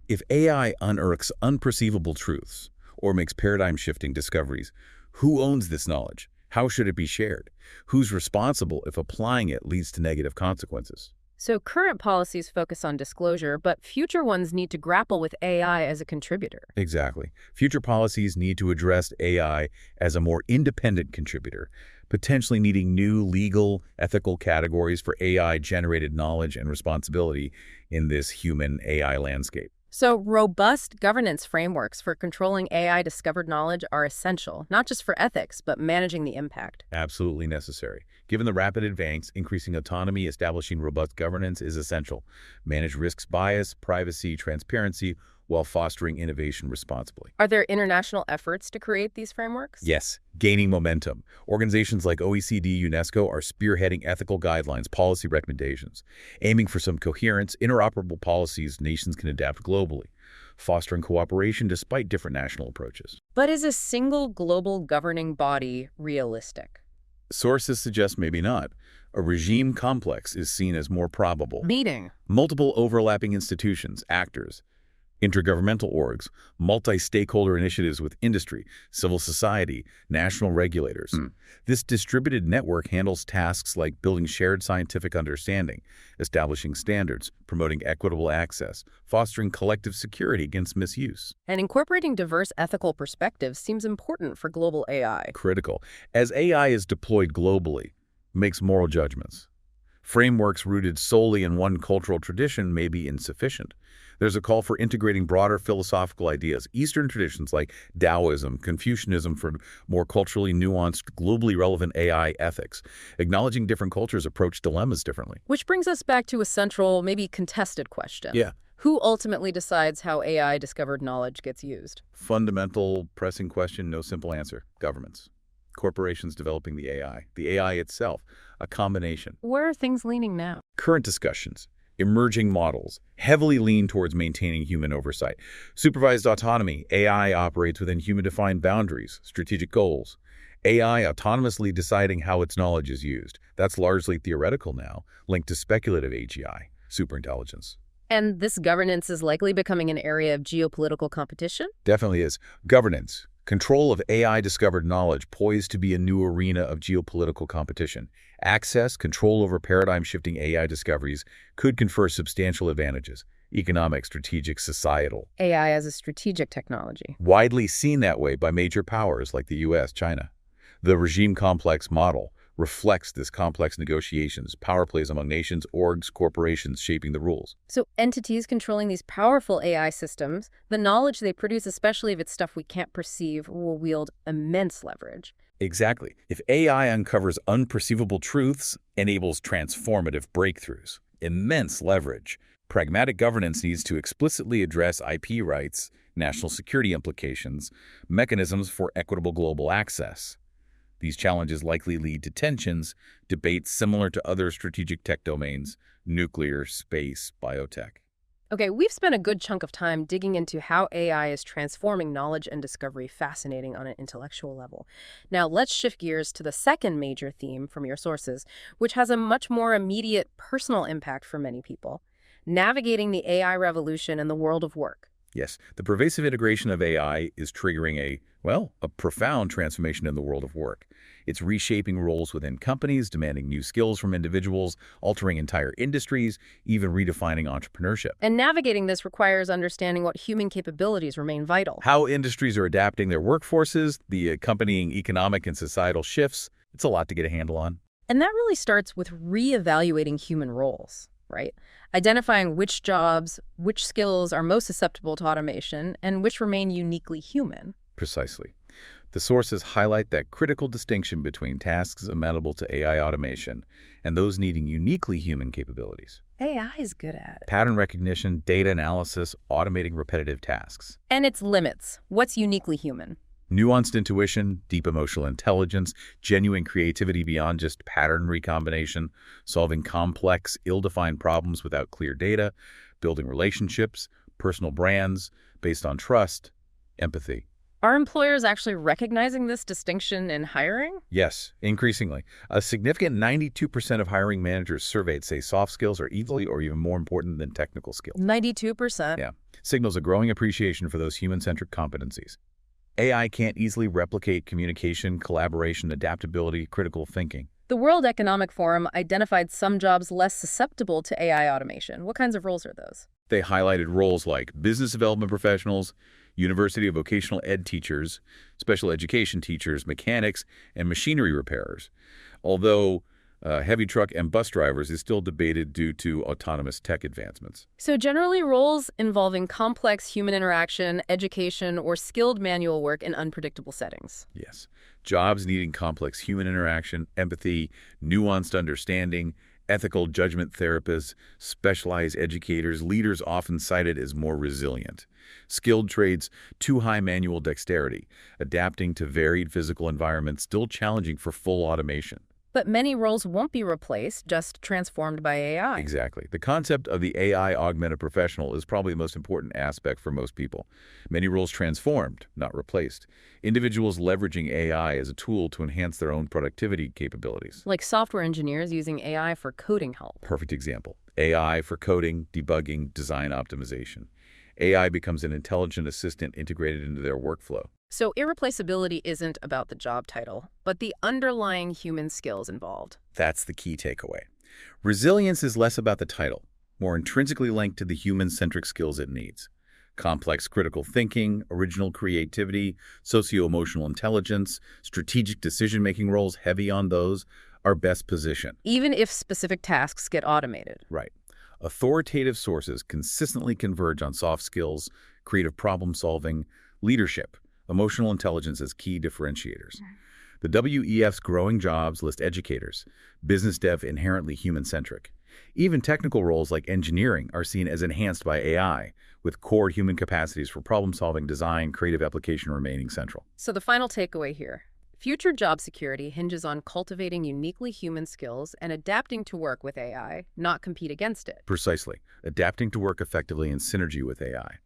If AI unearths unperceivable truths or makes paradigm-shifting discoveries, who owns this knowledge? How should it be shared? Who's responsible if applying it leads to negative consequences? So current policies focus on disclosure, but future ones need to grapple with AI as a contributor. Exactly. Future policies need to address AI as a more independent contributor, potentially needing new legal, ethical categories for AI-generated knowledge and responsibility in this human-AI landscape. So robust governance frameworks for controlling AI-discovered knowledge are essential, not just for ethics, but managing the impact. Absolutely necessary. Given the rapid advance, increasing autonomy, establishing robust governance is essential. Manage risks, bias, privacy, transparency, while fostering innovation responsibly. Are there international efforts to create these frameworks? Yes, gaining momentum. Organizations like OECD, UNESCO are spearheading ethical guidelines, policy recommendations, aiming for some coherence, interoperable policies nations can adapt globally, fostering cooperation despite different national approaches. But is a single global governing body realistic? Sources suggest maybe not. A regime complex is seen as more probable. Meaning? Multiple overlapping institutions, actors, intergovernmental orgs, multi-stakeholder initiatives with industry, civil society, national regulators. This distributed network handles tasks like building shared scientific understanding, establishing standards, promoting equitable access, fostering collective security against misuse. And incorporating diverse ethical perspectives seems important for global AI. Critical. As AI is deployed globally, makes moral judgments. Frameworks rooted solely in one cultural tradition may be insufficient. There's a call for integrating broader philosophical ideas, Eastern traditions like Taoism, Confucianism for more culturally nuanced, globally relevant AI ethics. Acknowledging different cultures approach dilemmas differently. Which brings us back to a central, maybe contested question. Yeah. Who ultimately decides how AI-discovered knowledge gets used? Fundamental, pressing question, no simple answer. Governments. Corporations developing the AI. The AI itself, a combination. Where are things leaning now? Current discussions. Emerging models heavily lean towards maintaining human oversight. Supervised autonomy, AI operates within human-defined boundaries, strategic goals. AI autonomously deciding how its knowledge is used. That's largely theoretical now, linked to speculative AGI, superintelligence. And this governance is likely becoming an area of geopolitical competition? Definitely is. Governance. Control of AI-discovered knowledge poised to be a new arena of geopolitical competition. Access, control over paradigm-shifting AI discoveries could confer substantial advantages. Economic, strategic, societal. AI as a strategic technology. Widely seen that way by major powers like the U.S., China. The regime complex model reflects this complex negotiations, power plays among nations, orgs, corporations shaping the rules. So entities controlling these powerful AI systems, the knowledge they produce, especially if it's stuff we can't perceive, will wield immense leverage. Exactly. If AI uncovers unperceivable truths, enables transformative breakthroughs, immense leverage. Pragmatic governance needs to explicitly address IP rights, national security implications, mechanisms for equitable global access. These challenges likely lead to tensions, debates similar to other strategic tech domains, nuclear, space, biotech. Okay, we've spent a good chunk of time digging into how AI is transforming knowledge and discovery, fascinating on an intellectual level. Now, let's shift gears to the second major theme from your sources, which has a much more immediate personal impact for many people: navigating the AI revolution in the world of work. Yes, the pervasive integration of AI is triggering a profound transformation in the world of work. It's reshaping roles within companies, demanding new skills from individuals, altering entire industries, even redefining entrepreneurship. And navigating this requires understanding what human capabilities remain vital. How industries are adapting their workforces, the accompanying economic and societal shifts, it's a lot to get a handle on. And that really starts with reevaluating human roles, right? Identifying which jobs, which skills are most susceptible to automation, and which remain uniquely human. Precisely. The sources highlight that critical distinction between tasks amenable to AI automation and those needing uniquely human capabilities. AI is good at it. Pattern recognition, data analysis, automating repetitive tasks. And its limits. What's uniquely human? Nuanced intuition, deep emotional intelligence, genuine creativity beyond just pattern recombination, solving complex, ill-defined problems without clear data, building relationships, personal brands based on trust, empathy. Are employers actually recognizing this distinction in hiring? Yes, increasingly. A significant 92% of hiring managers surveyed say soft skills are equally or even more important than technical skills. 92%? Yeah, signals a growing appreciation for those human-centric competencies. AI can't easily replicate communication, collaboration, adaptability, critical thinking. The World Economic Forum identified some jobs less susceptible to AI automation. What kinds of roles are those? They highlighted roles like business development professionals, university or vocational ed teachers, special education teachers, mechanics, and machinery repairers. Although heavy truck and bus drivers is still debated due to autonomous tech advancements. So generally roles involving complex human interaction, education, or skilled manual work in unpredictable settings. Yes. Jobs needing complex human interaction, empathy, nuanced understanding, ethical judgment therapists, specialized educators, leaders often cited as more resilient. Skilled trades, too high manual dexterity, adapting to varied physical environments, still challenging for full automation. But many roles won't be replaced, just transformed by AI. Exactly. The concept of the AI augmented professional is probably the most important aspect for most people. Many roles transformed, not replaced. Individuals leveraging AI as a tool to enhance their own productivity capabilities. Like software engineers using AI for coding help. Perfect example. AI for coding, debugging, design optimization. AI becomes an intelligent assistant integrated into their workflow. So irreplaceability isn't about the job title, but the underlying human skills involved. That's the key takeaway. Resilience is less about the title, more intrinsically linked to the human-centric skills it needs. Complex critical thinking, original creativity, socio-emotional intelligence, strategic decision-making roles heavy on those are best positioned. Even if specific tasks get automated. Right. Authoritative sources consistently converge on soft skills, creative problem-solving, leadership, emotional intelligence as key differentiators. The WEF's growing jobs list educators, business dev inherently human-centric. Even technical roles like engineering are seen as enhanced by AI, with core human capacities for problem-solving, design, creative application remaining central. So the final takeaway here: future job security hinges on cultivating uniquely human skills and adapting to work with AI, not compete against it. Precisely. Adapting to work effectively in synergy with AI.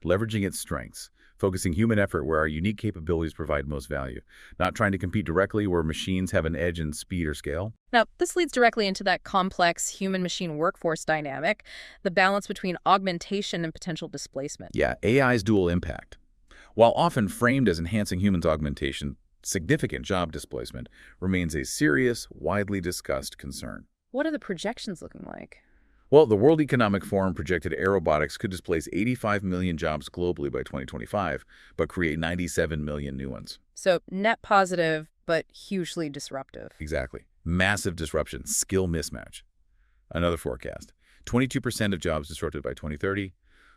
Leveraging its strengths, focusing human effort where our unique capabilities provide most value, not trying to compete directly where machines have an edge in speed or scale. Now, this leads directly into that complex human-machine workforce dynamic, the balance between augmentation and potential displacement. Yeah, AI's dual impact. While often framed as enhancing humans' augmentation, significant job displacement remains a serious, widely discussed concern. What are the projections looking like? Well, the World Economic Forum projected aerobotics could displace 85 million jobs globally by 2025, but create 97 million new ones. So net positive, but hugely disruptive. Exactly. Massive disruption, skill mismatch. Another forecast. 22% of jobs disrupted by 2030,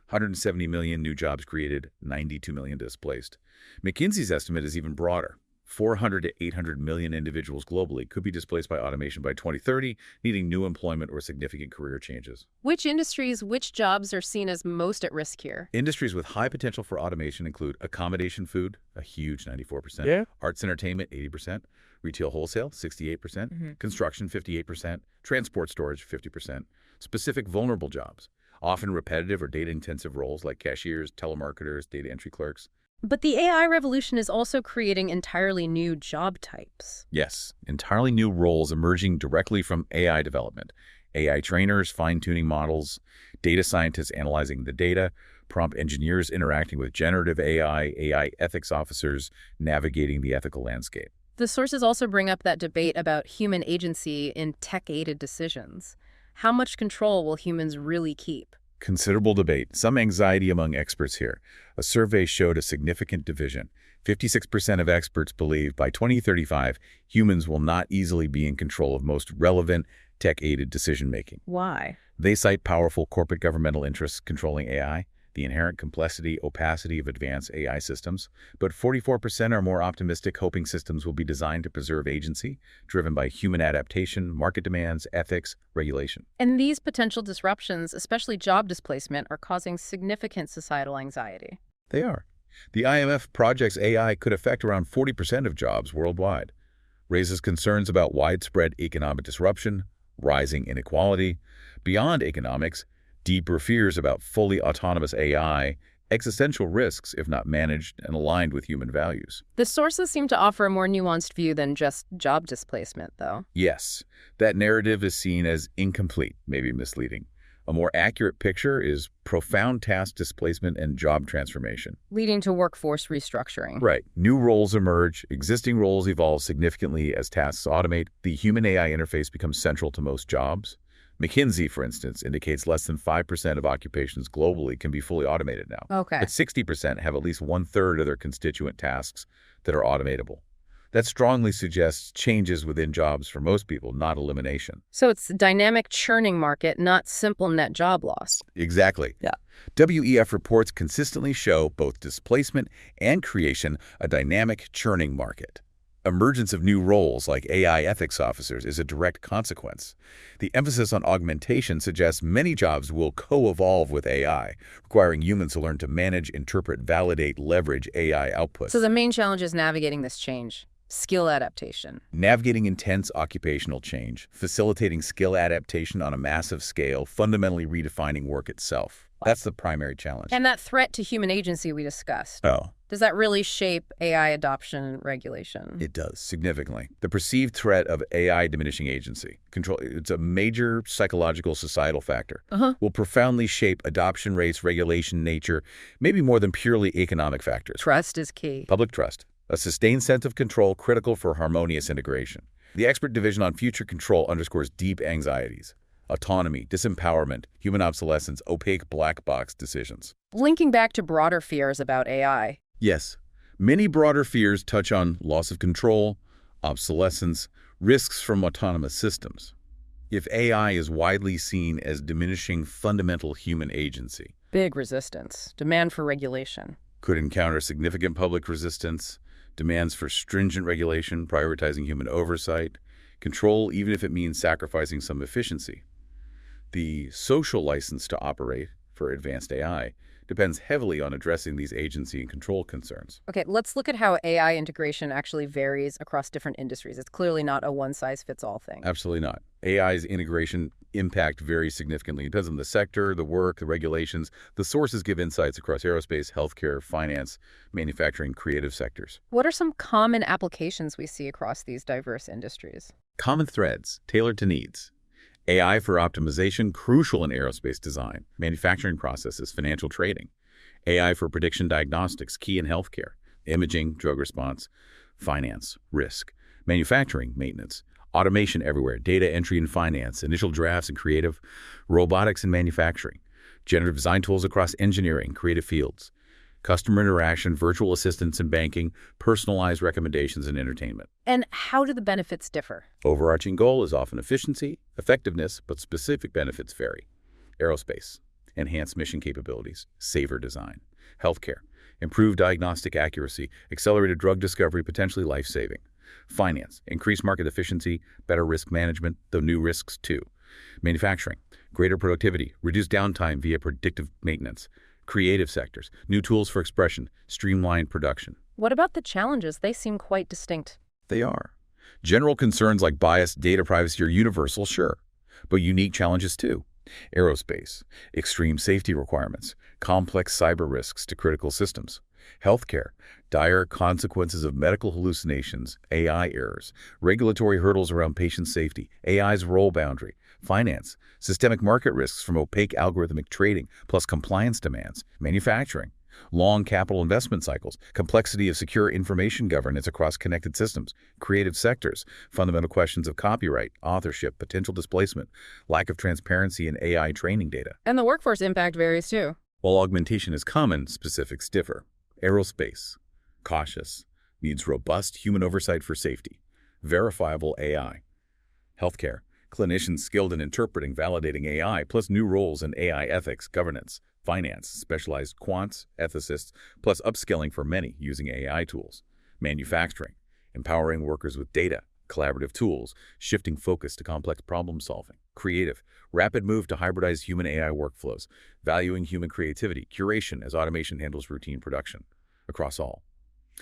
170 million new jobs created, 92 million displaced. McKinsey's estimate is even broader. 400 to 800 million individuals globally could be displaced by automation by 2030, needing new employment or significant career changes. Which industries, which jobs are seen as most at risk here? Industries with high potential for automation include accommodation food, a huge 94%, arts entertainment, 80%, retail wholesale, 68%, construction, 58%, transport storage, 50%, specific vulnerable jobs, often repetitive or data-intensive roles like cashiers, telemarketers, data entry clerks. But the AI revolution is also creating entirely new job types. Yes, entirely new roles emerging directly from AI development. AI trainers fine-tuning models, data scientists analyzing the data, prompt engineers interacting with generative AI, AI ethics officers navigating the ethical landscape. The sources also bring up that debate about human agency in tech-aided decisions. How much control will humans really keep? Considerable debate, some anxiety among experts here. A survey showed a significant division. 56% of experts believe by 2035, humans will not easily be in control of most relevant tech-aided decision-making. Why? They cite powerful corporate governmental interests controlling AI, the inherent complexity, opacity of advanced AI systems, but 44% are more optimistic, hoping systems will be designed to preserve agency, driven by human adaptation, market demands, ethics, regulation. And these potential disruptions, especially job displacement, are causing significant societal anxiety. They are. The IMF projects AI could affect around 40% of jobs worldwide, raises concerns about widespread economic disruption, rising inequality. Beyond economics, deeper fears about fully autonomous AI, existential risks if not managed and aligned with human values. The sources seem to offer a more nuanced view than just job displacement, though. Yes, that narrative is seen as incomplete, maybe misleading. A more accurate picture is profound task displacement and job transformation, leading to workforce restructuring. Right. New roles emerge, existing roles evolve significantly as tasks automate. The human-AI interface becomes central to most jobs. McKinsey, for instance, indicates less than 5% of occupations globally can be fully automated now. Okay. But 60% have at least one-third of their constituent tasks that are automatable. That strongly suggests changes within jobs for most people, not elimination. So it's a dynamic churning market, not simple net job loss. Exactly. Yeah. WEF reports consistently show both displacement and creation a dynamic churning market. Emergence of new roles like AI ethics officers is a direct consequence. The emphasis on augmentation suggests many jobs will co-evolve with AI, requiring humans to learn to manage, interpret, validate, leverage AI outputs. So the main challenge is navigating this change. Skill adaptation. Navigating intense occupational change, facilitating skill adaptation on a massive scale, fundamentally redefining work itself. That's the primary challenge. And that threat to human agency we discussed. Oh. Does that really shape AI adoption and regulation? It does, significantly. The perceived threat of AI diminishing agency, control, it's a major psychological societal factor, will profoundly shape adoption rates, regulation, nature, maybe more than purely economic factors. Trust is key. Public trust, a sustained sense of control critical for harmonious integration. The expert division on future control underscores deep anxieties. Autonomy, disempowerment, human obsolescence, opaque black box decisions. Linking back to broader fears about AI. Yes, many broader fears touch on loss of control, obsolescence, risks from autonomous systems. If AI is widely seen as diminishing fundamental human agency, big resistance, demand for regulation, could encounter significant public resistance, demands for stringent regulation, prioritizing human oversight, control even if it means sacrificing some efficiency. The social license to operate for advanced AI depends heavily on addressing these agency and control concerns. Okay, let's look at how AI integration actually varies across different industries. It's clearly not a one-size-fits-all thing. Absolutely not. AI's integration impact vary significantly. It depends on the sector, the work, the regulations. The sources give insights across aerospace, healthcare, finance, manufacturing, creative sectors. What are some common applications we see across these diverse industries? Common threads, tailored to needs. AI for optimization, crucial in aerospace design, manufacturing processes, financial trading. AI for prediction diagnostics, key in healthcare, imaging, drug response, finance, risk, manufacturing, maintenance, automation everywhere, data entry and finance, initial drafts and creative, robotics and manufacturing, generative design tools across engineering, creative fields, customer interaction, virtual assistants in banking, personalized recommendations and entertainment. And how do the benefits differ? Overarching goal is often efficiency, effectiveness, but specific benefits vary. Aerospace, enhanced mission capabilities, safer design. Healthcare, improved diagnostic accuracy, accelerated drug discovery, potentially life-saving. Finance, increased market efficiency, better risk management, though new risks too. Manufacturing, greater productivity, reduced downtime via predictive maintenance. Creative sectors, new tools for expression, streamlined production. What about the challenges? They seem quite distinct. They are. General concerns like bias, data privacy are universal, sure, but unique challenges too. Aerospace, extreme safety requirements, complex cyber risks to critical systems. Healthcare, dire consequences of medical hallucinations, AI errors, regulatory hurdles around patient safety, AI's role boundary. Finance, systemic market risks from opaque algorithmic trading, plus compliance demands. Manufacturing, long capital investment cycles, complexity of secure information governance across connected systems. Creative sectors, fundamental questions of copyright, authorship, potential displacement, lack of transparency in AI training data. And the workforce impact varies too. While augmentation is common, specifics differ. Aerospace, cautious, needs robust human oversight for safety. Verifiable AI. Healthcare, clinicians skilled in interpreting, validating AI, plus new roles in AI ethics, governance. Finance, specialized quants, ethicists, plus upskilling for many using AI tools. Manufacturing, empowering workers with data, collaborative tools, shifting focus to complex problem solving. Creative, rapid move to hybridize human-AI workflows, valuing human creativity, curation as automation handles routine production. Across all.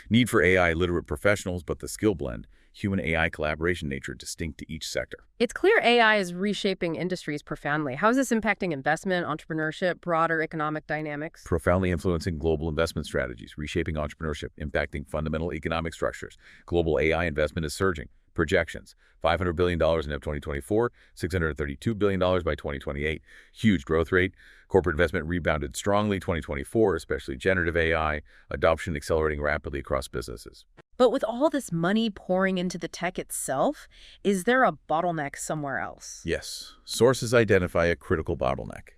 Need for AI-literate professionals, but the skill blend, human-AI collaboration nature distinct to each sector. It's clear AI is reshaping industries profoundly. How is this impacting investment, entrepreneurship, broader economic dynamics? Profoundly influencing global investment strategies, reshaping entrepreneurship, impacting fundamental economic structures. Global AI investment is surging. Projections, $500 billion in 2024, $632 billion by 2028. Huge growth rate. Corporate investment rebounded strongly 2024, especially generative AI, adoption accelerating rapidly across businesses. But with all this money pouring into the tech itself, is there a bottleneck somewhere else? Yes. Sources identify a critical bottleneck.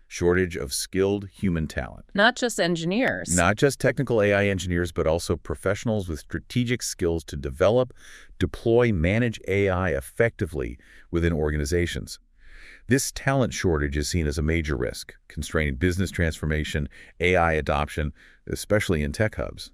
Shortage of skilled human talent. Not just engineers. Not just technical AI engineers, but also professionals with strategic skills to develop, deploy, manage AI effectively within organizations. This talent shortage is seen as a major risk, constraining business transformation, AI adoption, especially in tech hubs.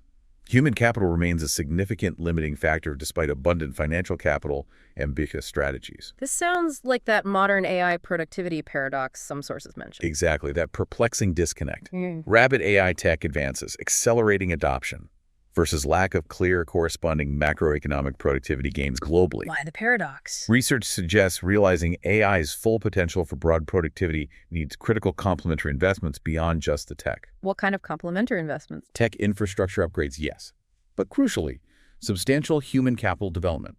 Human capital remains a significant limiting factor despite abundant financial capital and ambitious strategies. This sounds like that modern AI productivity paradox some sources mention. Exactly, that perplexing disconnect. Rapid AI tech advances, accelerating adoption, versus lack of clear corresponding macroeconomic productivity gains globally. Why the paradox? Research suggests realizing AI's full potential for broad productivity needs critical complementary investments beyond just the tech. What kind of complementary investments? Tech infrastructure upgrades, yes. But crucially, substantial human capital development.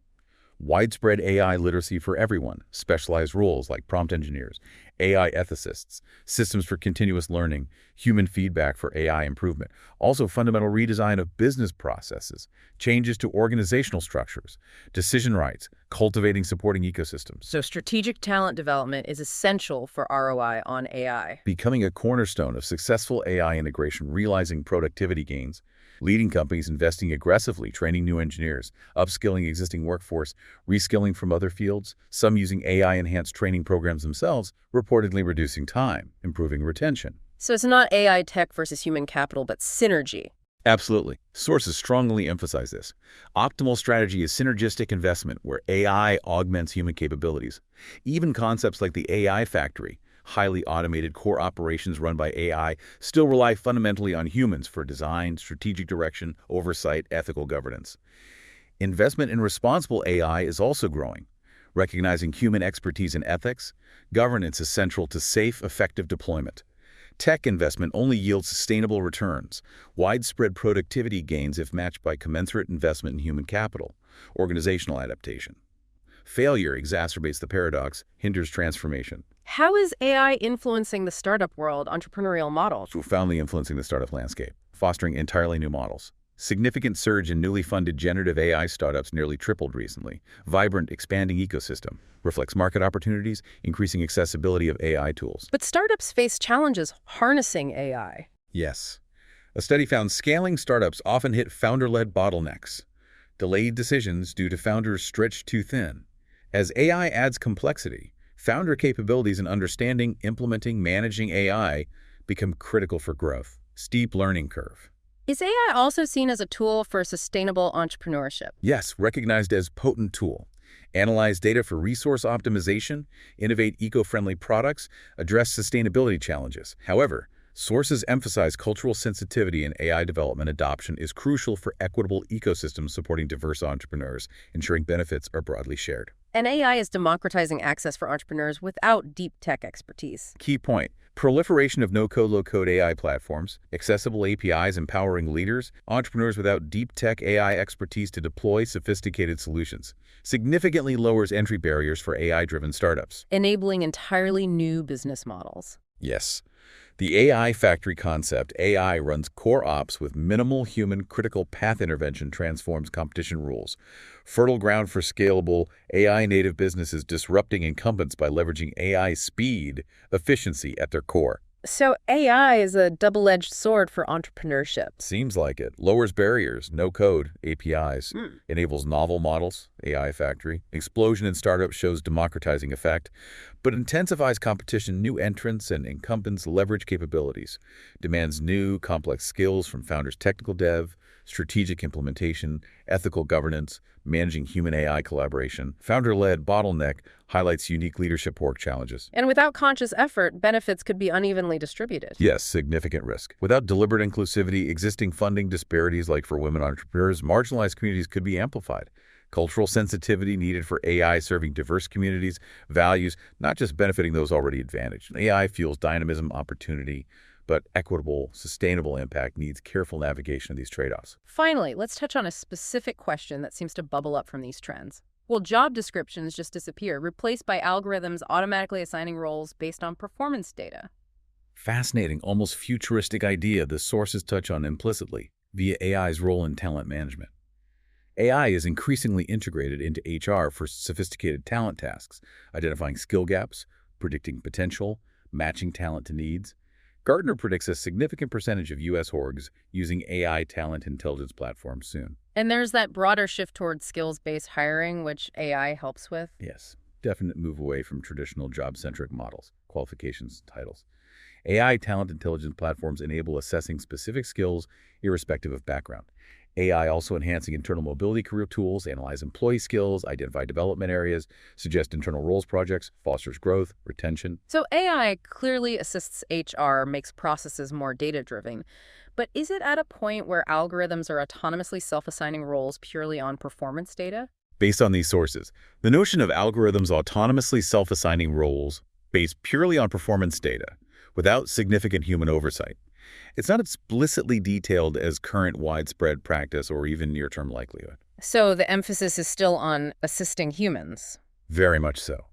Widespread AI literacy for everyone, specialized roles like prompt engineers, AI ethicists, systems for continuous learning, human feedback for AI improvement. Also fundamental redesign of business processes, changes to organizational structures, decision rights, cultivating supporting ecosystems. So strategic talent development is essential for ROI on AI. Becoming a cornerstone of successful AI integration, realizing productivity gains, leading companies investing aggressively, training new engineers, upskilling existing workforce, reskilling from other fields, some using AI-enhanced training programs themselves, reportedly reducing time, improving retention. So it's not AI tech versus human capital, but synergy. Absolutely. Sources strongly emphasize this. Optimal strategy is synergistic investment where AI augments human capabilities. Even concepts like the AI factory, highly automated core operations run by AI, still rely fundamentally on humans for design, strategic direction, oversight, ethical governance. Investment in responsible AI is also growing. Recognizing human expertise in ethics, governance is central to safe, effective deployment. Tech investment only yields sustainable returns, widespread productivity gains if matched by commensurate investment in human capital, organizational adaptation. Failure exacerbates the paradox, hinders transformation. How is AI influencing the startup world, entrepreneurial models? Profoundly influencing the startup landscape, fostering entirely new models. Significant surge in newly funded generative AI startups nearly tripled recently. Vibrant, expanding ecosystem reflects market opportunities, increasing accessibility of AI tools. But startups face challenges harnessing AI. Yes. A study found scaling startups often hit founder-led bottlenecks. Delayed decisions due to founders stretched too thin. As AI adds complexity, founder capabilities in understanding, implementing, managing AI become critical for growth. Steep learning curve. Is AI also seen as a tool for sustainable entrepreneurship? Yes, recognized as potent tool. Analyze data for resource optimization, innovate eco-friendly products, address sustainability challenges. However, sources emphasize cultural sensitivity in AI development adoption is crucial for equitable ecosystems supporting diverse entrepreneurs, ensuring benefits are broadly shared. And AI is democratizing access for entrepreneurs without deep tech expertise. Key point. Proliferation of no-code, low-code AI platforms, accessible APIs empowering leaders, entrepreneurs without deep tech AI expertise to deploy sophisticated solutions, significantly lowers entry barriers for AI-driven startups. Enabling entirely new business models. Yes. The AI factory concept, AI runs core ops with minimal human critical path intervention transforms competition rules. Fertile ground for scalable, AI-native businesses disrupting incumbents by leveraging AI speed, efficiency at their core. So AI is a double-edged sword for entrepreneurship. Seems like it. Lowers barriers, no code, APIs. Enables novel models, AI factory. Explosion in startups shows democratizing effect, but intensifies competition, new entrants and incumbents leverage capabilities. Demands new, complex skills from founders' technical dev, strategic implementation, ethical governance, managing human-AI collaboration. Founder-led bottleneck highlights unique leadership work challenges. And without conscious effort, benefits could be unevenly distributed. Yes, significant risk. Without deliberate inclusivity, existing funding disparities like for women entrepreneurs, marginalized communities could be amplified. Cultural sensitivity needed for AI serving diverse communities, values, not just benefiting those already advantaged. AI fuels dynamism, opportunity, but equitable, sustainable impact needs careful navigation of these trade-offs. Finally, let's touch on a specific question that seems to bubble up from these trends. Will job descriptions just disappear, replaced by algorithms automatically assigning roles based on performance data? Fascinating, almost futuristic idea the sources touch on implicitly via AI's role in talent management. AI is increasingly integrated into HR for sophisticated talent tasks, identifying skill gaps, predicting potential, matching talent to needs. Gartner predicts a significant percentage of U.S. orgs using AI talent intelligence platforms soon. And there's that broader shift towards skills-based hiring, which AI helps with. Yes, definite move away from traditional job-centric models, qualifications, titles. AI talent intelligence platforms enable assessing specific skills irrespective of background. AI also enhancing internal mobility career tools, analyze employee skills, identify development areas, suggest internal roles projects, fosters growth, retention. So AI clearly assists HR, makes processes more data-driven. But is it at a point where algorithms are autonomously self-assigning roles purely on performance data? Based on these sources, the notion of algorithms autonomously self-assigning roles based purely on performance data, without significant human oversight. It's not explicitly detailed as current widespread practice or even near-term likelihood. So the emphasis is still on assisting humans. Very much so.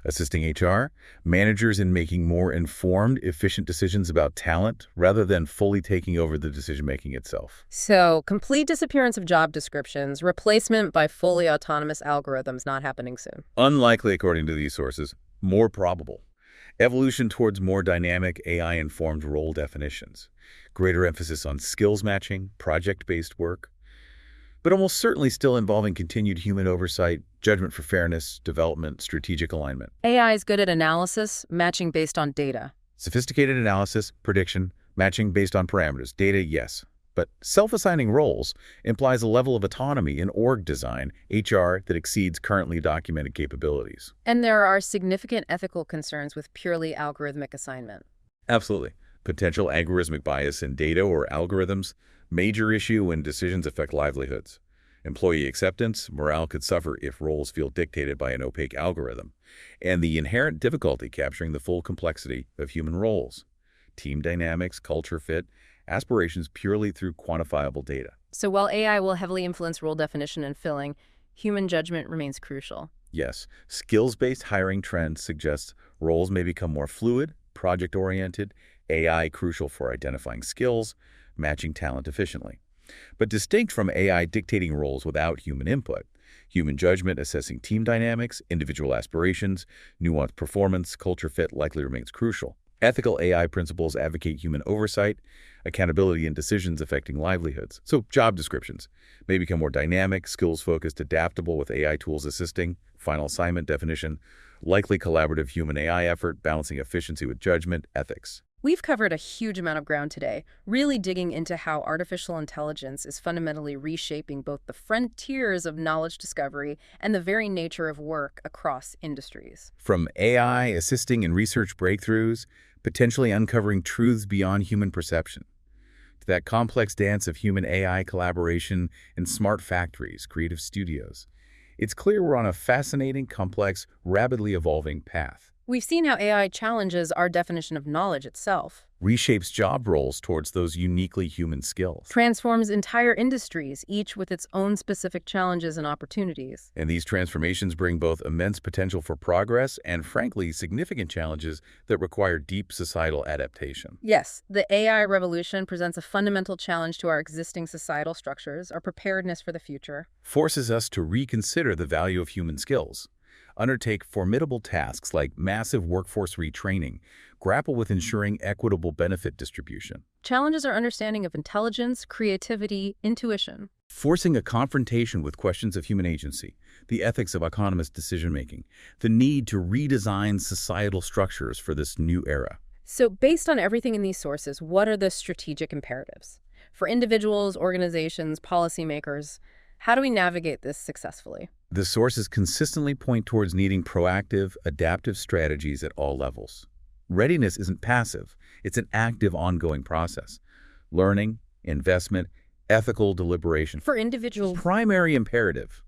Assisting HR, managers in making more informed, efficient decisions about talent rather than fully taking over the decision-making itself. So complete disappearance of job descriptions, replacement by fully autonomous algorithms not happening soon. Unlikely according to these sources, more probable. Evolution towards more dynamic AI-informed role definitions, greater emphasis on skills matching, project-based work, but almost certainly still involving continued human oversight, judgment for fairness, development, strategic alignment. AI is good at analysis, matching based on data. Sophisticated analysis, prediction, matching based on parameters. Data, yes. But self-assigning roles implies a level of autonomy in org design, HR, that exceeds currently documented capabilities. And there are significant ethical concerns with purely algorithmic assignment. Absolutely. Potential algorithmic bias in data or algorithms, major issue when decisions affect livelihoods. Employee acceptance, morale could suffer if roles feel dictated by an opaque algorithm, and the inherent difficulty capturing the full complexity of human roles. Team dynamics, culture fit, aspirations purely through quantifiable data. So while AI will heavily influence role definition and filling, human judgment remains crucial. Yes, skills-based hiring trends suggest roles may become more fluid, project-oriented, AI crucial for identifying skills, matching talent efficiently. But distinct from AI dictating roles without human input, human judgment assessing team dynamics, individual aspirations, nuanced performance, culture fit likely remains crucial. Ethical AI principles advocate human oversight, accountability, and decisions affecting livelihoods. So job descriptions may become more dynamic, skills-focused, adaptable with AI tools assisting, final assignment definition, likely collaborative human-AI effort, balancing efficiency with judgment, ethics. We've covered a huge amount of ground today, really digging into how artificial intelligence is fundamentally reshaping both the frontiers of knowledge discovery and the very nature of work across industries. From AI assisting in research breakthroughs, potentially uncovering truths beyond human perception, to that complex dance of human-AI collaboration in smart factories, creative studios. It's clear we're on a fascinating, complex, rapidly evolving path. We've seen how AI challenges our definition of knowledge itself, Reshapes job roles towards those uniquely human skills. transforms entire industries, each with its own specific challenges and opportunities. And these transformations bring both immense potential for progress and, frankly, significant challenges that require deep societal adaptation. Yes, the AI revolution presents a fundamental challenge to our existing societal structures, our preparedness for the future. Forces us to reconsider the value of human skills, undertake formidable tasks like massive workforce retraining, grapple with ensuring equitable benefit distribution, Challenges our understanding of intelligence, creativity, intuition. forcing a confrontation with questions of human agency, the ethics of autonomous decision-making, the need to redesign societal structures for this new era. So based on everything in these sources, what are the strategic imperatives? For individuals, organizations, policymakers, how do we navigate this successfully? The sources consistently point towards needing proactive, adaptive strategies at all levels. Readiness isn't passive, it's an active, ongoing process. Learning, investment, ethical deliberation. For individuals, Primary imperative.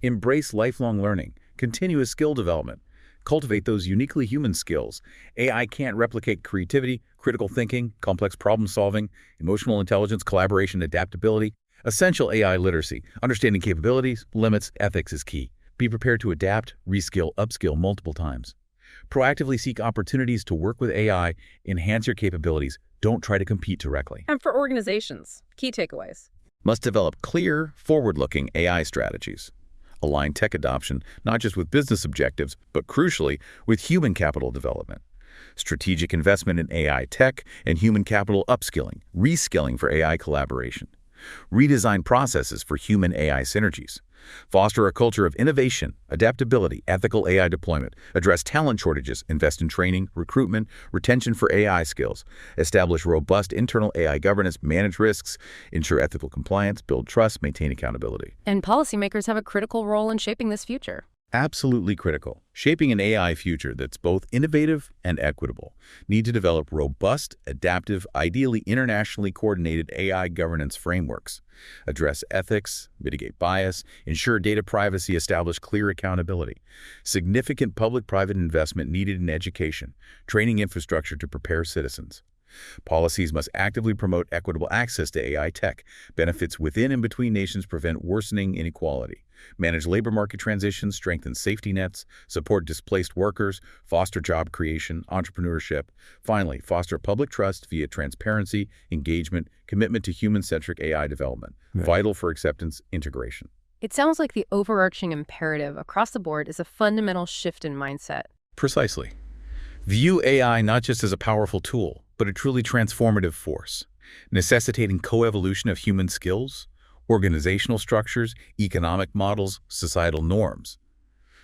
Embrace lifelong learning, continuous skill development. Cultivate those uniquely human skills. AI can't replicate creativity, critical thinking, complex problem solving, emotional intelligence, collaboration, adaptability. Essential AI literacy, understanding capabilities, limits, ethics is key. Be prepared to adapt, reskill, upskill multiple times. Proactively seek opportunities to work with AI, enhance your capabilities. Don't try to compete directly. and for organizations, key takeaways. Must develop clear, forward-looking AI strategies. Align tech adoption not just with business objectives, but crucially, with human capital development. Strategic investment in AI tech and human capital upskilling, reskilling for AI collaboration. Redesign processes for human-AI synergies. Foster a culture of innovation, adaptability, ethical AI deployment. Address talent shortages. Invest in training, recruitment, retention for AI skills. Establish robust internal AI governance. Manage risks. Ensure ethical compliance. Build trust. Maintain accountability. And policymakers have a critical role in shaping this future. Absolutely critical. Shaping an AI future that's both innovative and equitable. Need to develop robust, adaptive, ideally internationally coordinated AI governance frameworks. Address ethics, mitigate bias, ensure data privacy, establish clear accountability. Significant public-private investment needed in education, training infrastructure to prepare citizens. Policies must actively promote equitable access to AI tech. Benefits within and between nations prevent worsening inequality. Manage labor market transitions, strengthen safety nets, support displaced workers, foster job creation, entrepreneurship. Finally, foster public trust via transparency, engagement, commitment to human-centric AI development. Vital for acceptance, integration. It sounds like the overarching imperative across the board is a fundamental shift in mindset. Precisely. View AI not just as a powerful tool, but a truly transformative force, necessitating coevolution of human skills, organizational structures, economic models, societal norms.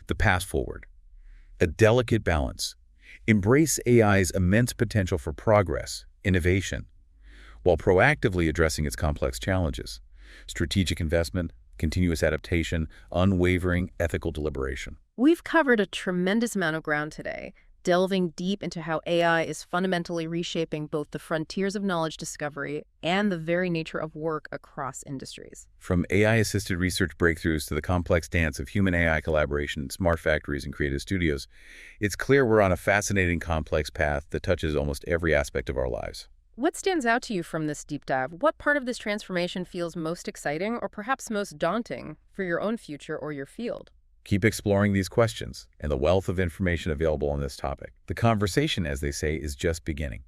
The path forward. A delicate balance. Embrace AI's immense potential for progress, innovation, while proactively addressing its complex challenges. Strategic investment, continuous adaptation, unwavering ethical deliberation. We've covered a tremendous amount of ground today, delving deep into how AI is fundamentally reshaping both the frontiers of knowledge discovery and the very nature of work across industries. From AI-assisted research breakthroughs to the complex dance of human-AI collaboration, smart factories, and creative studios, it's clear we're on a fascinating, complex path that touches almost every aspect of our lives. What stands out to you from this deep dive? What part of this transformation feels most exciting or perhaps most daunting for your own future or your field? Keep exploring these questions and the wealth of information available on this topic. The conversation, as they say, is just beginning.